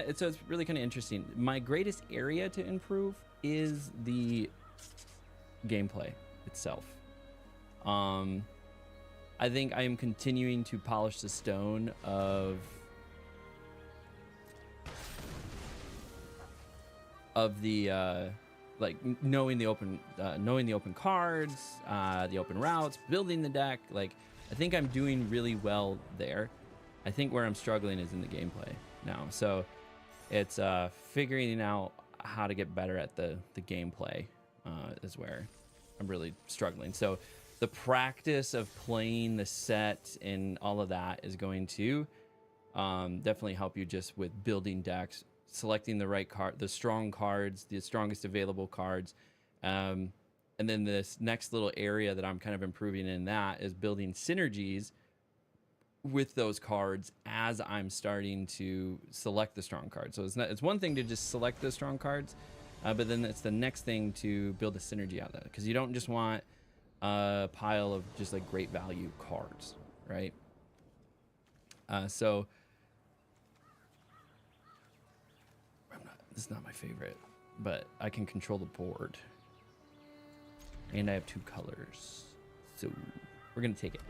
it's really kind of interesting. My greatest area to improve is the gameplay itself. I think I am continuing to polish the stone of the like knowing the open cards, the open routes, building the deck. Like I think I'm doing really well there. I think where I'm struggling is in the gameplay now. So it's figuring out how to get better at the gameplay is where I'm really struggling. So the practice of playing the set and all of that is going to definitely help you just with building decks, selecting the right card, the strong cards, the strongest available cards. And then this next little area that I'm kind of improving in that is building synergies with those cards as I'm starting to select the strong cards. So it's one thing to just select the strong cards, but then it's the next thing to build a synergy out of that, because you don't just want a pile of just like great value cards, right? So this is not my favorite, but I can control the board, and I have 2 colors, so we're gonna take it.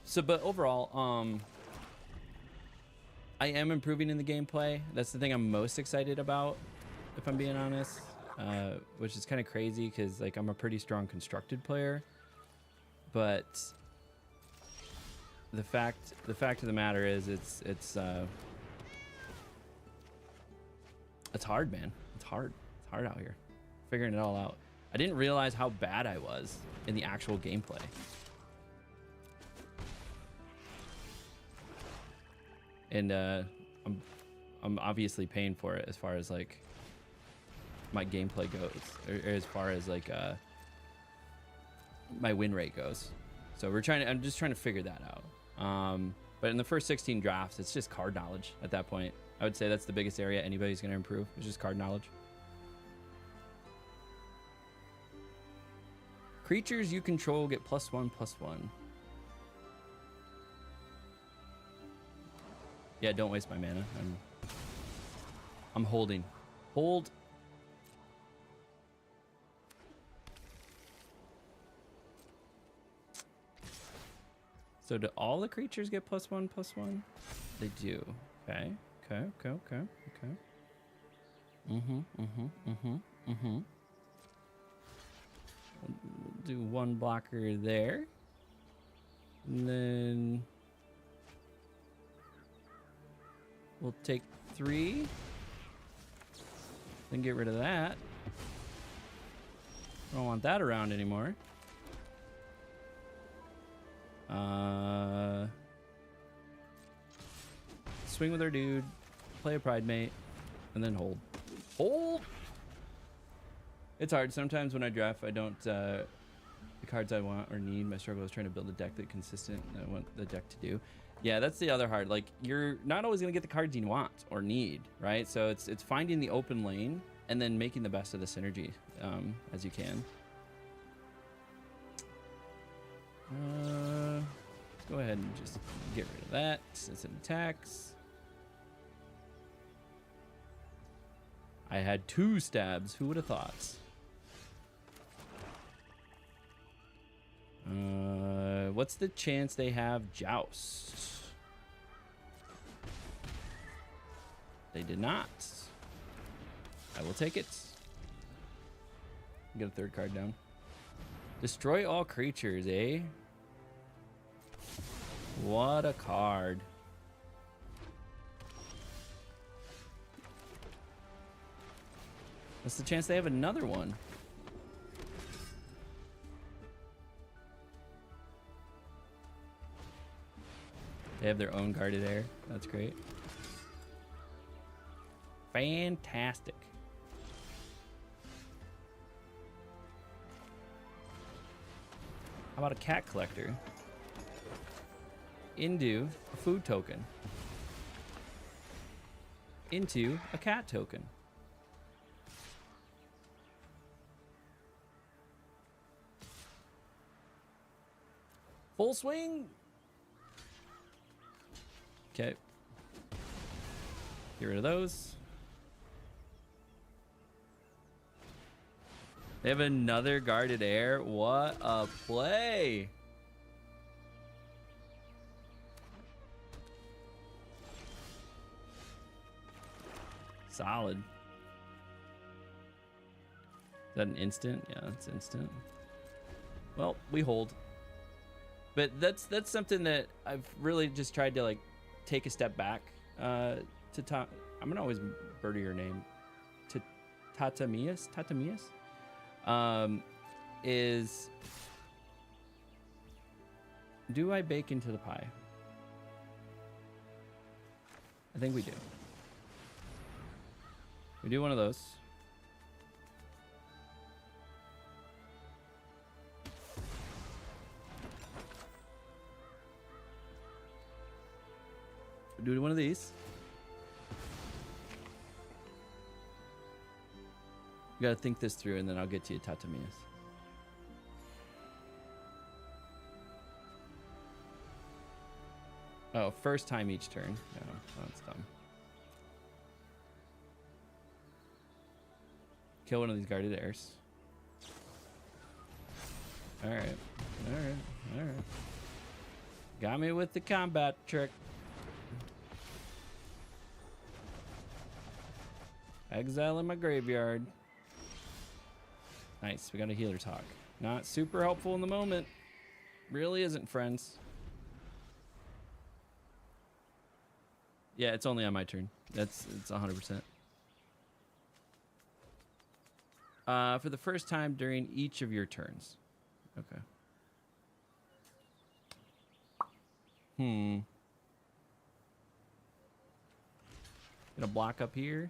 So, but overall, I am improving in the gameplay. That's the thing I'm most excited about, if I'm being honest, which is kind of crazy because like I'm a pretty strong constructed player, but the fact of the matter is it's hard, man. It's hard out here, figuring it all out. I didn't realize how bad I was in the actual gameplay. And I'm obviously paying for it as far as like my gameplay goes, or as far as like my win rate goes. So I'm just trying to figure that out. But in the first 16 drafts, it's just card knowledge at that point. I would say that's the biggest area anybody's going to improve. It's just card knowledge. Creatures you control get +1/+1. Yeah, don't waste my mana. I'm holding. Hold. So do all the creatures get +1/+1? They do. Okay. Okay. Okay. Okay. Okay. We'll do one blocker there. And then we'll take 3. Then get rid of that. I don't want that around anymore. Swing with our dude, play a pride mate, and then hold. Hold! It's hard. Sometimes when I draft, I don't, the cards I want or need. My struggle is trying to build a deck that's consistent and I want the deck to do. Yeah, that's the other hard. Like, you're not always going to get the cards you want or need, right? So it's finding the open lane and then making the best of the synergy as you can. Let's go ahead and just get rid of that since it attacks. I had 2 stabs. Who would have thought? What's the chance they have Joust? They did not. I will take it. Get a 3rd card down. Destroy all creatures, eh? What a card. What's the chance they have another one? They have their own guarded air. That's great. Fantastic. How about a cat collector? Into a food token. Into a cat token. Full swing. Okay. Get rid of those. They have another guarded air. What a play. Solid. Is that an instant? Yeah, that's instant. Well, we hold. But that's something that I've really just tried to like take a step back to talk. I'm gonna always murder your name. To Tatamias is, do I bake into the pie? I think we do. We do one of those. We do one of these. You gotta think this through and then I'll get to you, Tatamias. Oh, first time each turn. No, that's dumb. Kill one of these guarded airs. Alright. Alright. Got me with the combat trick. Exile in my graveyard. Nice, we got a healer's hawk. Not super helpful in the moment. Really isn't, friends. Yeah, it's only on my turn. It's 100%. For the first time during each of your turns. Okay. Gonna block up here.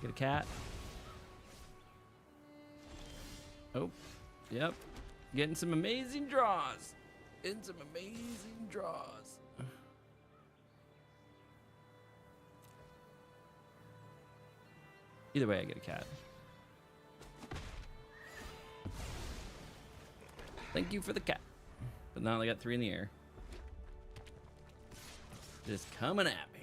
Get a cat. Oh, yep. Getting some amazing draws. Getting some amazing draws. Either way, I get a cat. Thank you for the cat. But now I got 3 in the air. Just coming at me.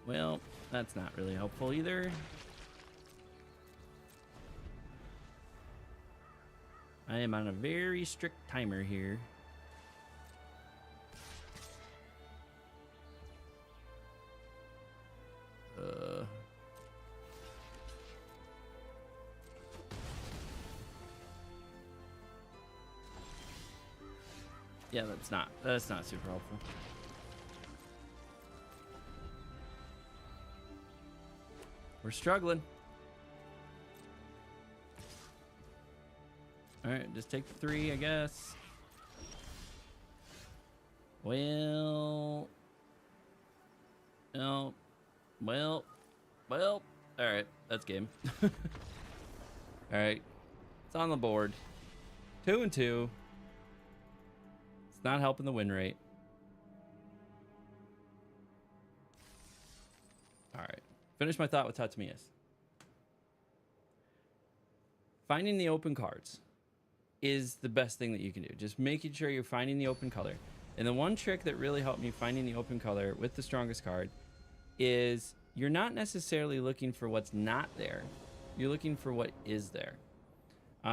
Well, That's not really helpful either. I am on a very strict timer here. Yeah, that's not super helpful. We're struggling. All right, just take the 3, I guess. Well, no, well. All right, that's game. All right, it's on the board. 2 and 2. It's not helping the win rate. All right, finish my thought with Tatsumiyas. Finding the open cards is the best thing that you can do. Just making sure you're finding the open color. And the one trick that really helped me finding the open color with the strongest card is you're not necessarily looking for what's not there. You're looking for what is there.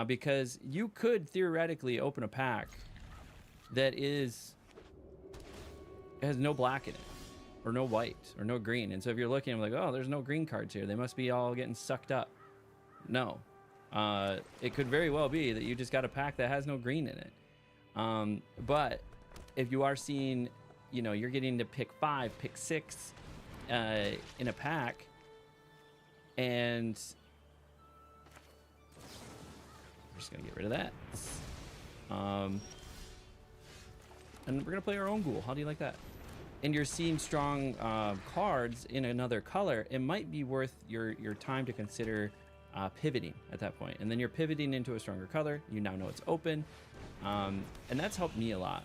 Because you could theoretically open a pack that has no black in it, or no white, or no green. And so if you're looking, I'm like, oh, there's no green cards here. They must be all getting sucked up. No. It could very well be that you just got a pack that has no green in it. But if you are seeing, you know, you're getting to pick 5, pick 6 in a pack, and we're just gonna get rid of that. And we're gonna play our own ghoul. How do you like that? And you're seeing strong cards in another color. It might be worth your time to consider pivoting at that point. And then you're pivoting into a stronger color. You now know it's open. And that's helped me a lot,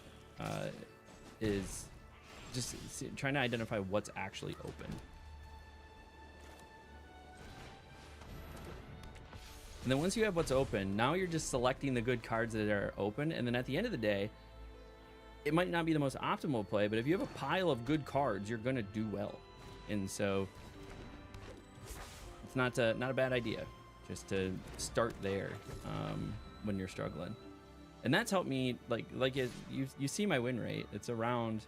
is just trying to identify what's actually open. And then once you have what's open, now you're just selecting the good cards that are open. And then at the end of the day, it might not be the most optimal play, but if you have a pile of good cards, you're going to do well. And so it's not a bad idea just to start there when you're struggling. And that's helped me, you see my win rate. It's around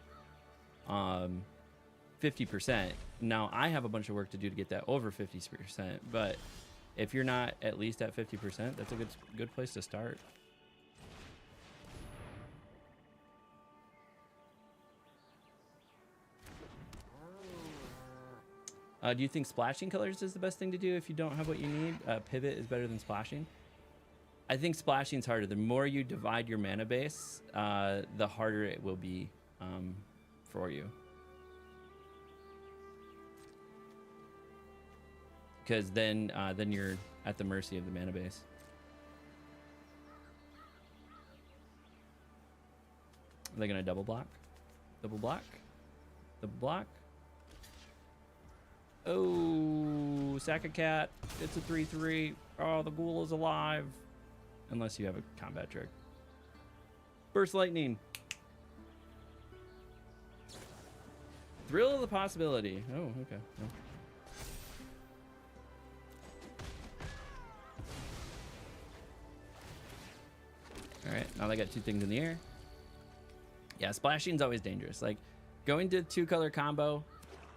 50%. Now I have a bunch of work to do to get that over 50%, but if you're not at least at 50%, that's a good place to start. Do you think splashing colors is the best thing to do if you don't have what you need? Pivot is better than splashing? I think splashing is harder. The more you divide your mana base, the harder it will be for you. Because then you're at the mercy of the mana base. Are they gonna double block? Double block? Double block? Oh, sack a cat. It's a 3/3. Oh, the ghoul is alive. Unless you have a combat trick. Burst lightning. Thrill of the possibility. Oh, okay. No. All right, now they got 2 things in the air. Yeah, splashing's always dangerous. Like, going to 2-color combo,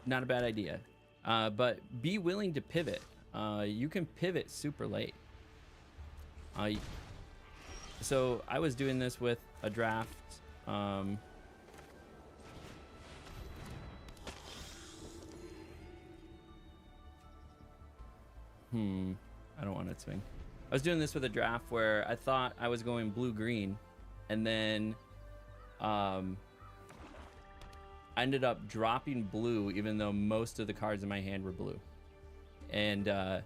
not a bad idea. But be willing to pivot. You can pivot super late. So I was doing this with a draft. I don't want to swing. I was doing this with a draft where I thought I was going blue-green, and then I ended up dropping blue even though most of the cards in my hand were blue. And okay,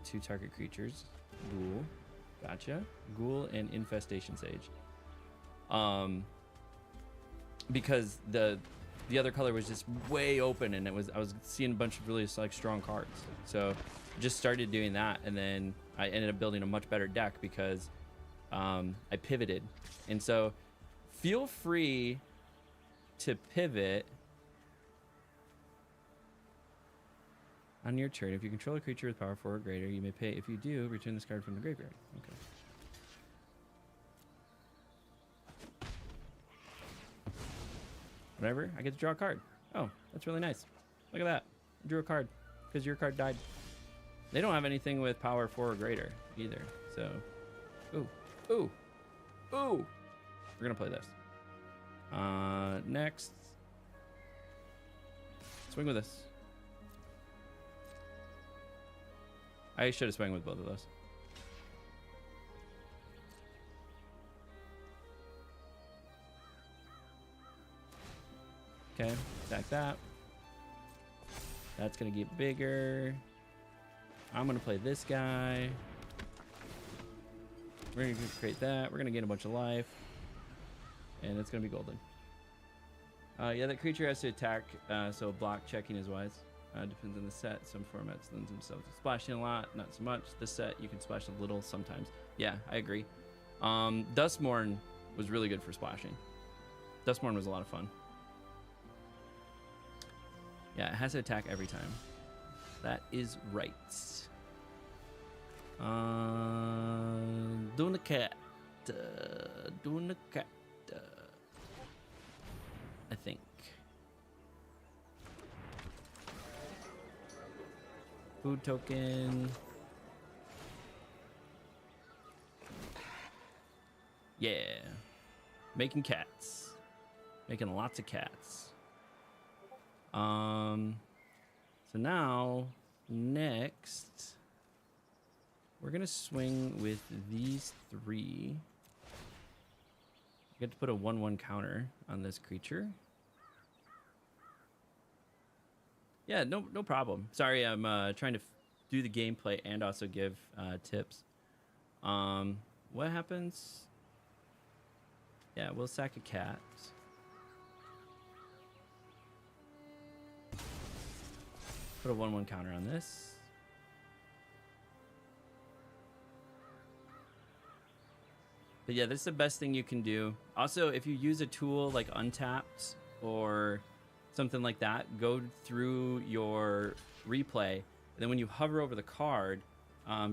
2 target creatures. Ghoul. Gotcha. Ghoul and Infestation Sage. Because the other color was just way open, and I was seeing a bunch of really strong cards. So just started doing that, and then I ended up building a much better deck because I pivoted. And so feel free to pivot On your turn, if you control a creature with power 4 or greater, you may pay. If you do, return this card from the graveyard. Okay. Whatever. I get to draw a card. Oh, that's really nice. Look at that. I drew a card because your card died. They don't have anything with power 4 or greater either. So, ooh, ooh, ooh. We're gonna play this. Next, swing with this. I should have swung with both of those. Okay, attack that. That's gonna get bigger. I'm gonna play this guy. We're gonna create that. We're gonna gain a bunch of life. And it's gonna be golden. Yeah, that creature has to attack, so block checking is wise. Depends on the set. Some formats lend themselves to splashing a lot, not so much. This set, you can splash a little sometimes. Yeah, I agree. Duskmourn was really good for splashing. Duskmourn was a lot of fun. Yeah, it has to attack every time. That is right. Doing the cat. Doing the cat. I think. Food token. Yeah. Making cats. Making lots of cats. So now, next, we're gonna swing with these three. Get to put a 1/1 counter on this creature. Yeah, no problem. Sorry, I'm trying to do the gameplay and also give tips. What happens? Yeah, we'll sack a cat. Put a 1/1 counter on this. But yeah, this is the best thing you can do. Also, if you use a tool like Untapped or something like that, go through your replay. And then when you hover over the card,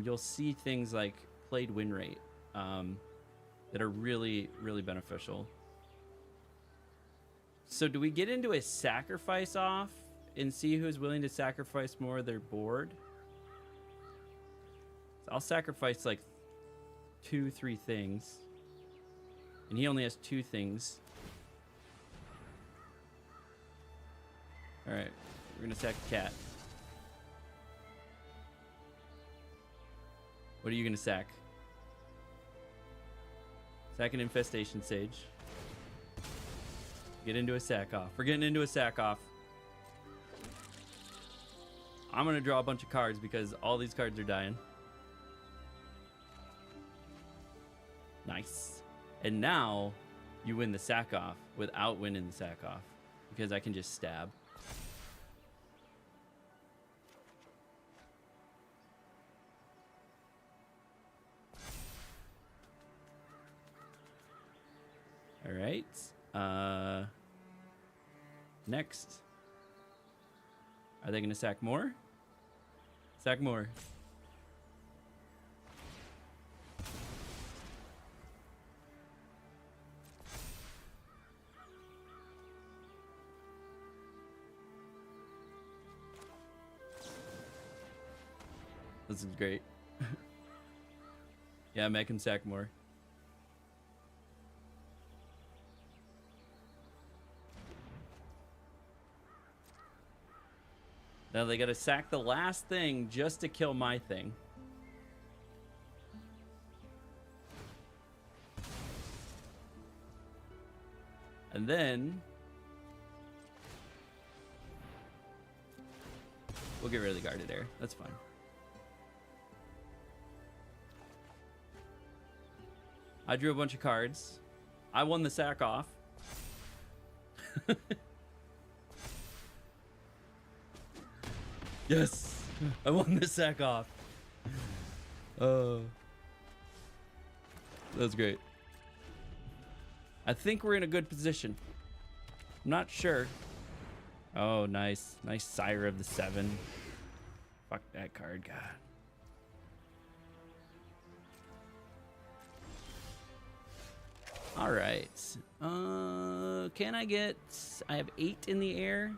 you'll see things like played win rate that are really, really beneficial. So do we get into a sacrifice off and see who's willing to sacrifice more of their board? So I'll sacrifice like 2-3 things. And he only has 2 things. Alright, we're gonna sack a cat. What are you gonna sack? Sack an infestation sage. Get into a sack off. We're getting into a sack off. I'm gonna draw a bunch of cards because all these cards are dying. Nice. And now you win the sack off without winning the sack off because I can just stab. All right. Next. Are they going to sack more? Sack more. This is great. Yeah, make him sack more. Now they gotta sack the last thing just to kill my thing. And then we'll get rid of the guarded air. That's fine. I drew a bunch of cards. I won the sack off. Yes, I won the sack off. Oh, that's great. I think we're in a good position. I'm not sure. Oh, nice. Nice Sire of the 7. Fuck that card, God. All right. Can I get... I have 8 in the air.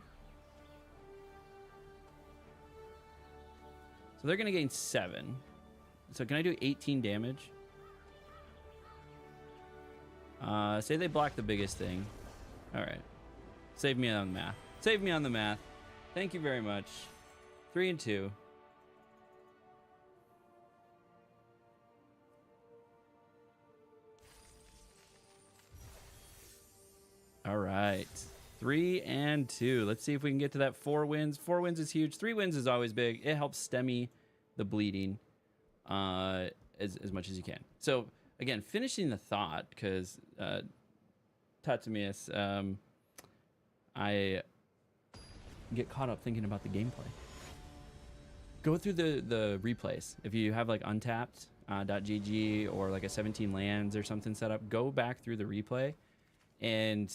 So they're going to gain 7. So can I do 18 damage? Say they block the biggest thing. All right. Save me on the math. Save me on the math. Thank you very much. 3 and 2. All right. 3 and 2. Let's see if we can get to that 4 wins. 4 wins is huge. 3 wins is always big. It helps stemmy the bleeding as much as you can. So, again, finishing the thought, because Tatsumius, I get caught up thinking about the gameplay. Go through the replays. If you have like untapped .gg or like a 17 lands or something set up, go back through the replay and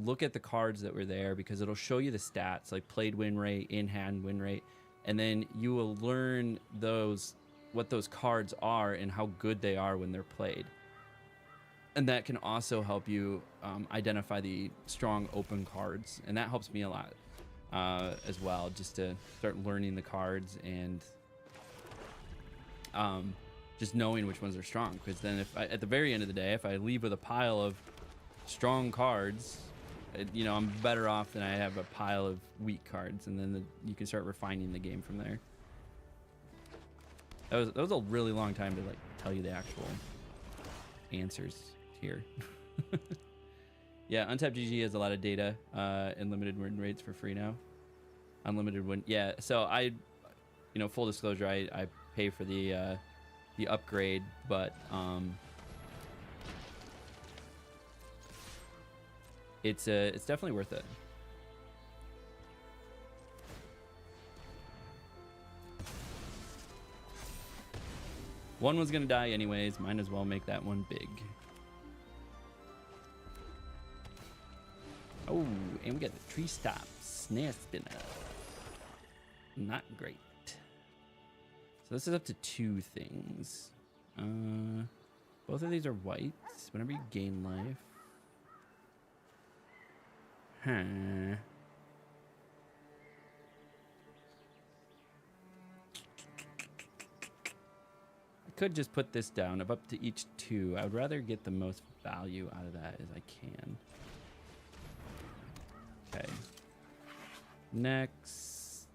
look at the cards that were there, because it'll show you the stats, like played win rate, in-hand win rate, and then you will learn what those cards are and how good they are when they're played. And that can also help you identify the strong open cards, and that helps me a lot as well, just to start learning the cards and just knowing which ones are strong. Because then if at the very end of the day, if I leave with a pile of strong cards, you know, I'm better off than I have a pile of weak cards, and then you can start refining the game from there. That was a really long time to like tell you the actual answers here. Yeah, Untapped GG has a lot of data and limited win rates for free now. Unlimited win, yeah. So I, you know, full disclosure, I pay for the upgrade, but it's definitely worth it. One was gonna die anyways. Might as well make that one big. Oh, and we got the tree stop snare spinner. Not great. So this is up to 2 things. Both of these are whites. Whenever you gain life. Huh. I could just put this down of up to each 2. I would rather get the most value out of that as I can. Okay. Next.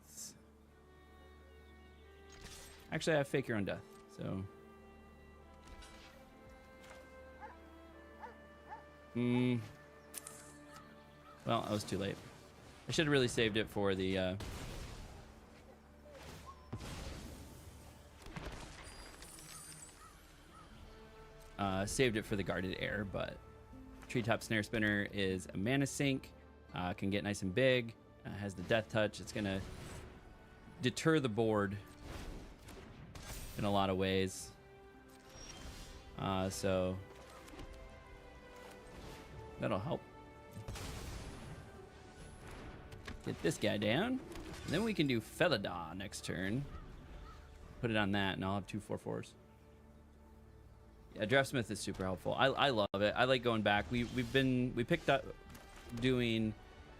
Actually, I have fake your own death, so. Well, I was too late. I should have really saved it for the saved it for the guarded air, but Treetop Snare Spinner is a mana sink, can get nice and big, has the death touch. It's gonna deter the board in a lot of ways. So that'll help. Get this guy down. And then we can do Felidar next turn. Put it on that, and I'll have 2 4/4s. Yeah, Draftsmith is super helpful. I love it. I like going back. We picked up doing,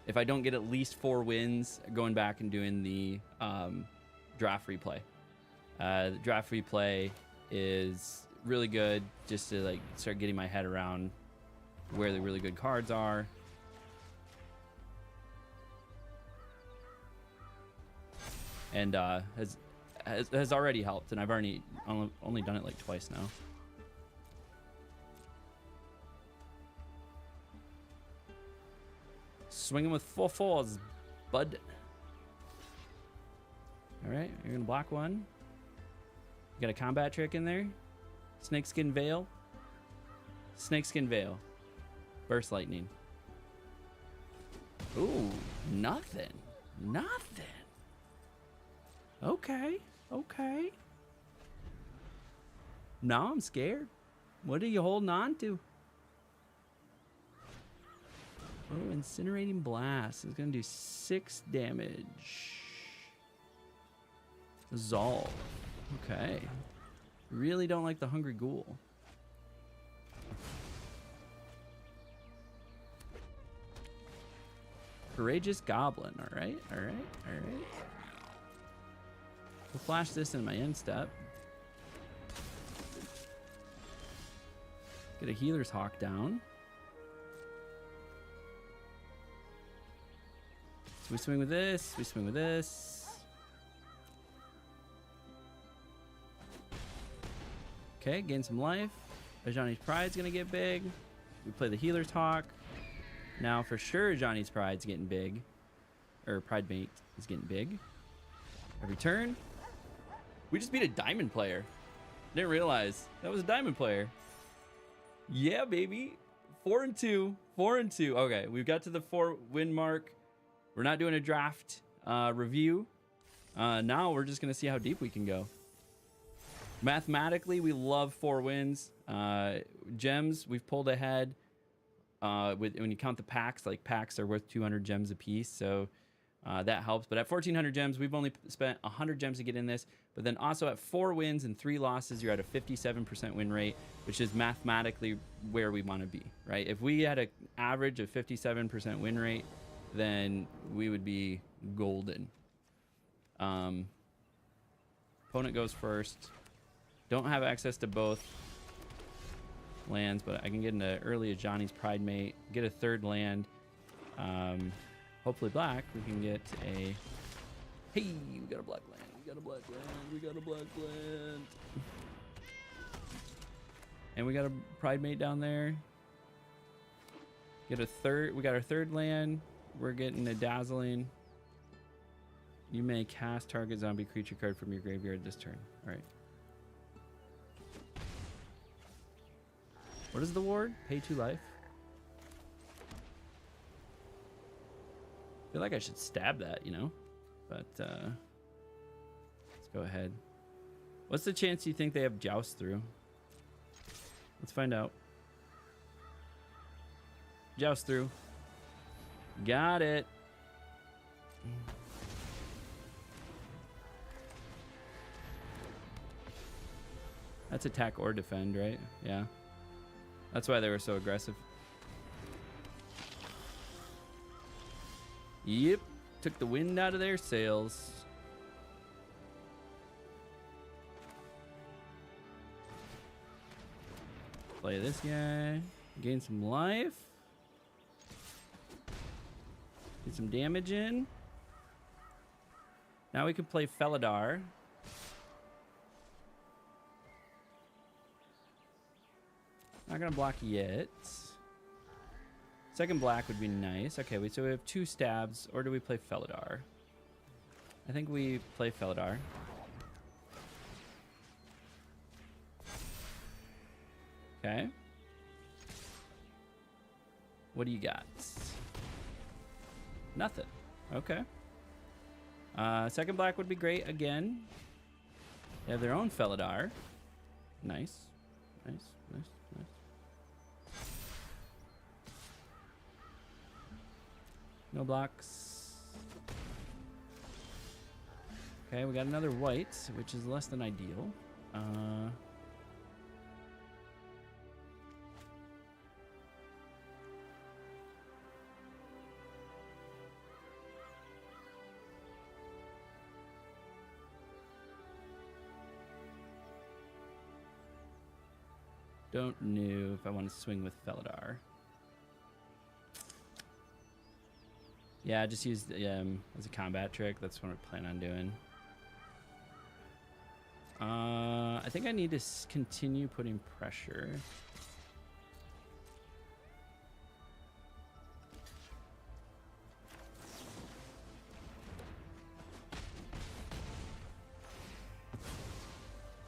if I don't get at least 4 wins, going back and doing the draft replay. The draft replay is really good, just to like start getting my head around where the really good cards are. And has already helped, and I've already only done it like twice now. Swinging with 4/4s, bud. All right, you're gonna block one. You got a combat trick in there. Snakeskin Veil. Snakeskin Veil. Burst Lightning. Ooh, nothing. Nothing. Okay, okay. Now I'm scared. What are you holding on to? Oh, Incinerating Blast is going to do 6 damage. Zolve. Okay. Really don't like the Hungry Ghoul. Courageous Goblin. Alright, alright, alright. We'll flash this in my end step. Get a Healer's Hawk down. So we swing with this, we swing with this. Okay, gain some life. Ajani's Pride's gonna get big. We play the Healer's Hawk. Now for sure Ajani's Pride's getting big. Or Pride Mate is getting big. Every turn. We just beat a diamond player. Didn't realize that was a diamond player. Yeah, baby. 4-2. 4-2. Okay, we've got to the 4-win mark. We're not doing a draft review. Now we're just going to see how deep we can go. Mathematically, we love 4 wins. Gems, we've pulled ahead. When you count the packs, like packs are worth 200 gems a piece. So that helps. But at 1,400 gems, we've only spent 100 gems to get in this. But then also at 4 wins and 3 losses, you're at a 57% win rate, which is mathematically where we want to be, right? If we had an average of 57% win rate, then we would be golden. Opponent goes first. Don't have access to both lands, but I can get into early Ajani's Pride Mate, get a 3rd land. Hopefully black, we can get a... Hey, we got a black land. We got a black land. We got a black land. And we got a Pride Mate down there. Get a 3rd. We got our 3rd land. We're getting a Dazzling. You may cast target zombie creature card from your graveyard this turn. All right. What is the ward? Pay 2 life. I feel like I should stab that, you know? But let's go ahead. What's the chance you think they have Joust through? Let's find out. Joust through. Got it. That's attack or defend, right? Yeah. That's why they were so aggressive. Yep. Took the wind out of their sails. Play this guy. Gain some life. Get some damage in. Now we can play Felidar. Not gonna block yet. Second black would be nice. Okay, so we have 2 stabs, or do we play Felidar? I think we play Felidar. Okay. What do you got? Nothing. Okay. Second black would be great again. They have their own Felidar. Nice. Nice, nice, nice. No blocks. Okay, we got another white, which is less than ideal. Don't know if I want to swing with Felidar. Yeah, I just used as a combat trick. That's what I plan on doing. I think I need to continue putting pressure.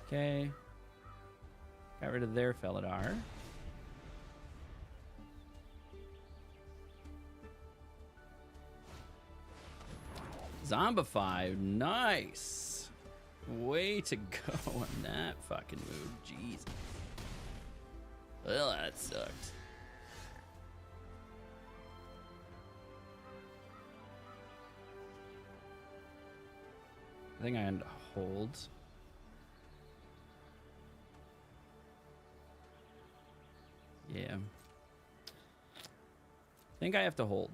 Okay. Got rid of their Felidar. Zombify, nice. Way to go on that fucking move, jeez. Well, that sucked. I think I hold. Yeah. I think I have to hold.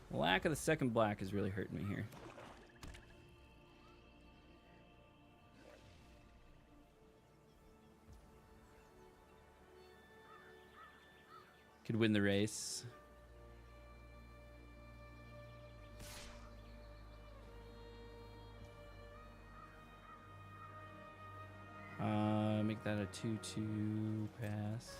The lack of the second black is really hurting me here. Could win the race. Make that a 2-2 pass.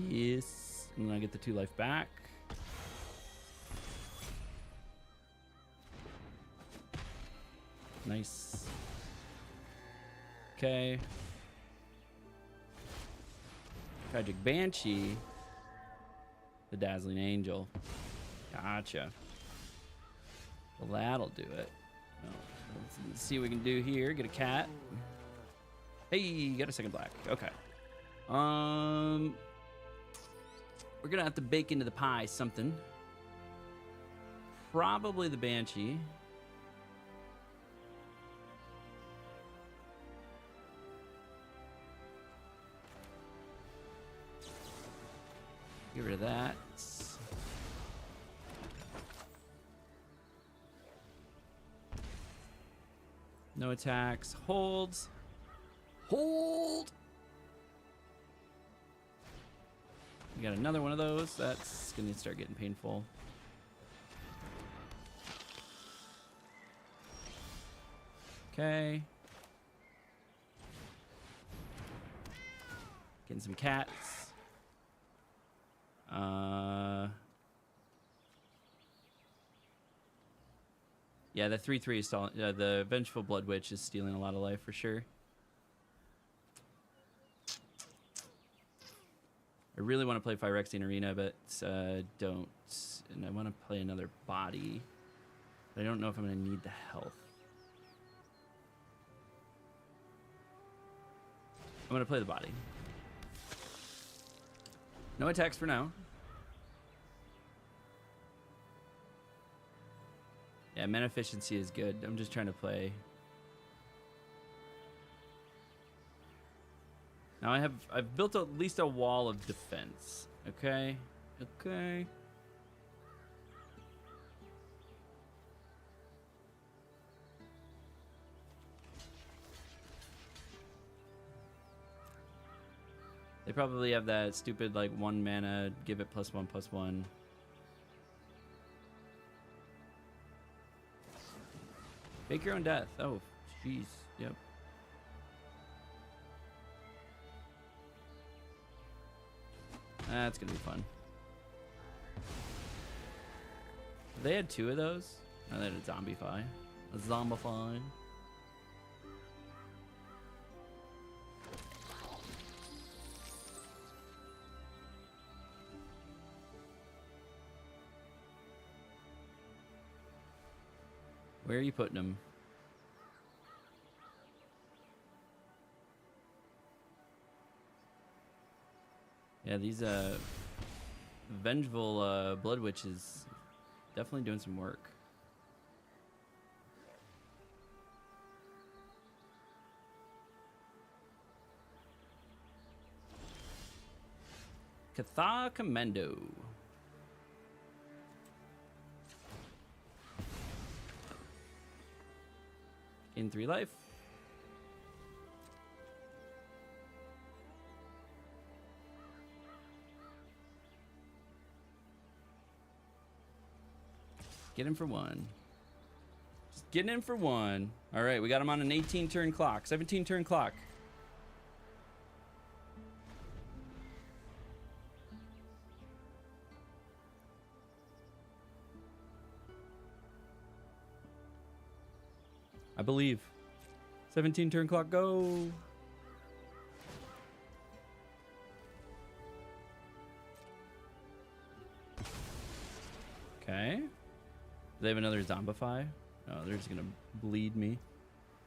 Yes. And then I get the 2 life back. Nice. Okay. Tragic Banshee. The Dazzling Angel. Gotcha. Well, that'll do it. Let's see what we can do here. Get a cat. Hey, got a second black. Okay. We're gonna have to bake into the pie something. Probably the Banshee. Get rid of that. No attacks. Holds. Hold. We got another one of those. That's gonna start getting painful. Okay. Getting some cats. Yeah, the 3/3 is stalling. The Vengeful Blood Witch is stealing a lot of life for sure. I really want to play Phyrexian Arena, but don't. And I want to play another body. But I don't know if I'm going to need the health. I'm going to play the body. No attacks for now. Yeah, mana efficiency is good. I'm just trying to play. Now I've built at least a wall of defense. Okay. Okay. They probably have that stupid like 1 mana, give it +1/+1. Fake your own death. Oh, jeez. Yep. That's gonna be fun. They had 2 of those. Oh, they had a zombify. A zombify. Where are you putting them? Yeah, these Vengeful Blood Witch is definitely doing some work. Catha Commando. In 3 life. Get him for 1. Just getting in for 1. All right, we got him on an 18 turn clock, 17 turn clock. I believe. 17 turn clock, go. Okay. Do they have another zombify? Oh, they're just gonna bleed me.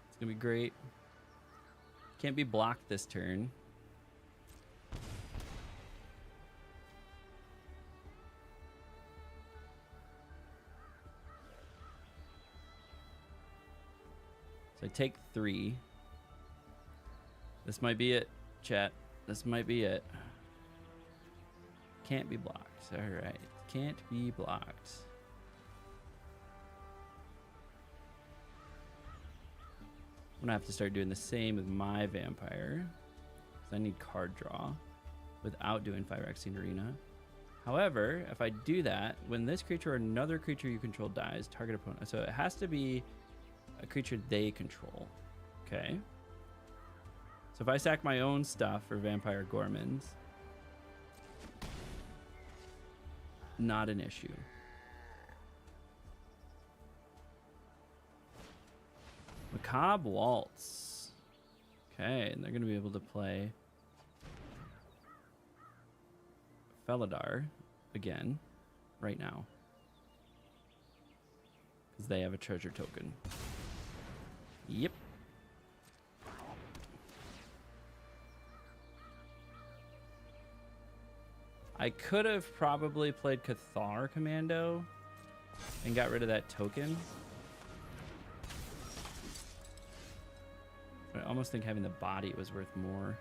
It's gonna be great. Can't be blocked this turn. So I take 3. This might be it, chat. This might be it. Can't be blocked. All right. Can't be blocked. I'm gonna have to start doing the same with my vampire, because I need card draw without doing Phyrexian Arena. However, if I do that, when this creature or another creature you control dies, target opponent. So it has to be a creature they control. Okay. So if I sack my own stuff for Vampire Gormans, not an issue. Macabre Waltz. Okay, and they're going to be able to play Felidar again right now, because they have a treasure token. Yep. I could have probably played Cathar Commando and got rid of that token. I almost think having the body was worth more.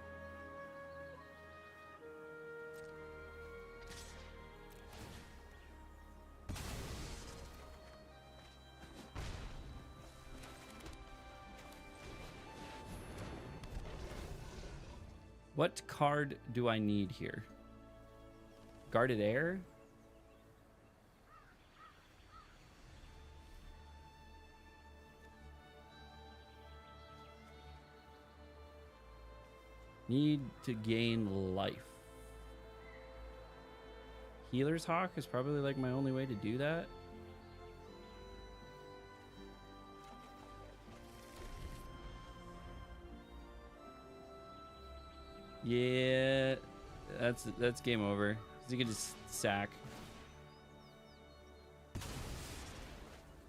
What card do I need here? Guarded Air? Need to gain life. Healer's Hawk is probably like my only way to do that. Yeah, that's game over. You can just sack.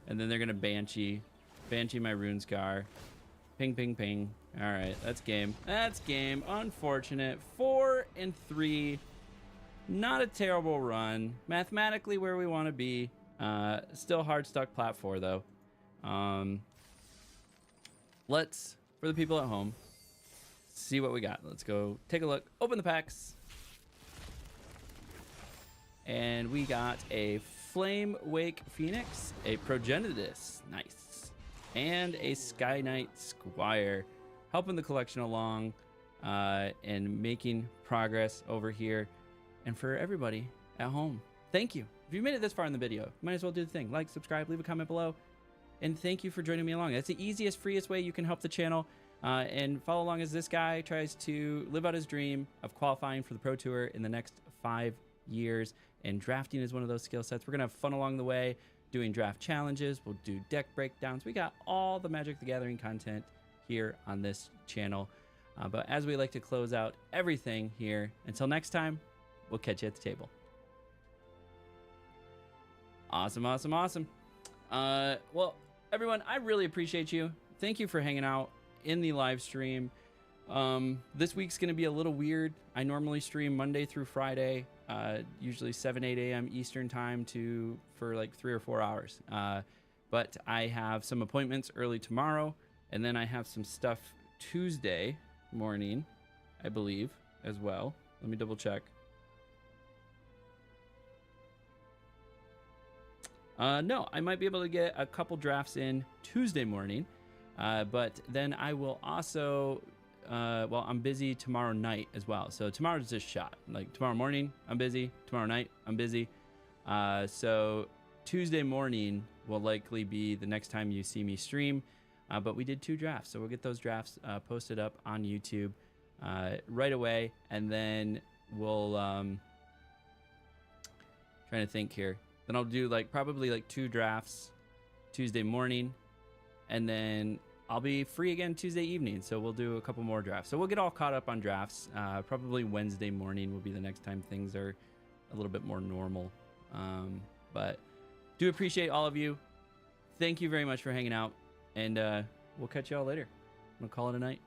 And then they're gonna Banshee my Runescar. Ping, ping, ping. All right, that's game. That's game. Unfortunate. 4 and 3. Not a terrible run. Mathematically where we want to be. Still hard stuck plat 4 though. Let's, for the people at home, see what we got. Let's go take a look. Open the packs. And we got a Flame Wake Phoenix, a Progenitus, nice, and a Sky Knight Squire, helping the collection along and making progress over here. And for everybody at home, thank you. If you made it this far in the video, you might as well do the thing. Like, subscribe, leave a comment below, and thank you for joining me along. That's the easiest, freest way you can help the channel. And follow along as this guy tries to live out his dream of qualifying for the Pro Tour in the next 5 years. And drafting is one of those skill sets. We're going to have fun along the way, doing draft challenges. We'll do deck breakdowns. We got all the Magic the Gathering content here on this channel. But as we like to close out everything here, until next time, we'll catch you at the table. Awesome, awesome, awesome. Well, everyone, I really appreciate you. Thank you for hanging out in the live stream. This week's going to be a little weird. I normally stream Monday through Friday, usually 7-8 a.m. Eastern time for like 3 or 4 hours. But I have some appointments early tomorrow, and then I have some stuff Tuesday morning, I believe, as well. Let me double check. No, I might be able to get a couple drafts in Tuesday morning, but then I will also... well, I'm busy tomorrow night as well. So tomorrow's just shot. Like tomorrow morning, I'm busy. Tomorrow night, I'm busy. So Tuesday morning will likely be the next time you see me stream. But we did 2 drafts. So we'll get those drafts posted up on YouTube right away. And then we'll, trying to think here. Then I'll do probably 2 drafts Tuesday morning. And then I'll be free again Tuesday evening, so we'll do a couple more drafts. So we'll get all caught up on drafts. Probably Wednesday morning will be the next time things are a little bit more normal. But do appreciate all of you. Thank you very much for hanging out, and we'll catch you all later. I'm gonna call it a night.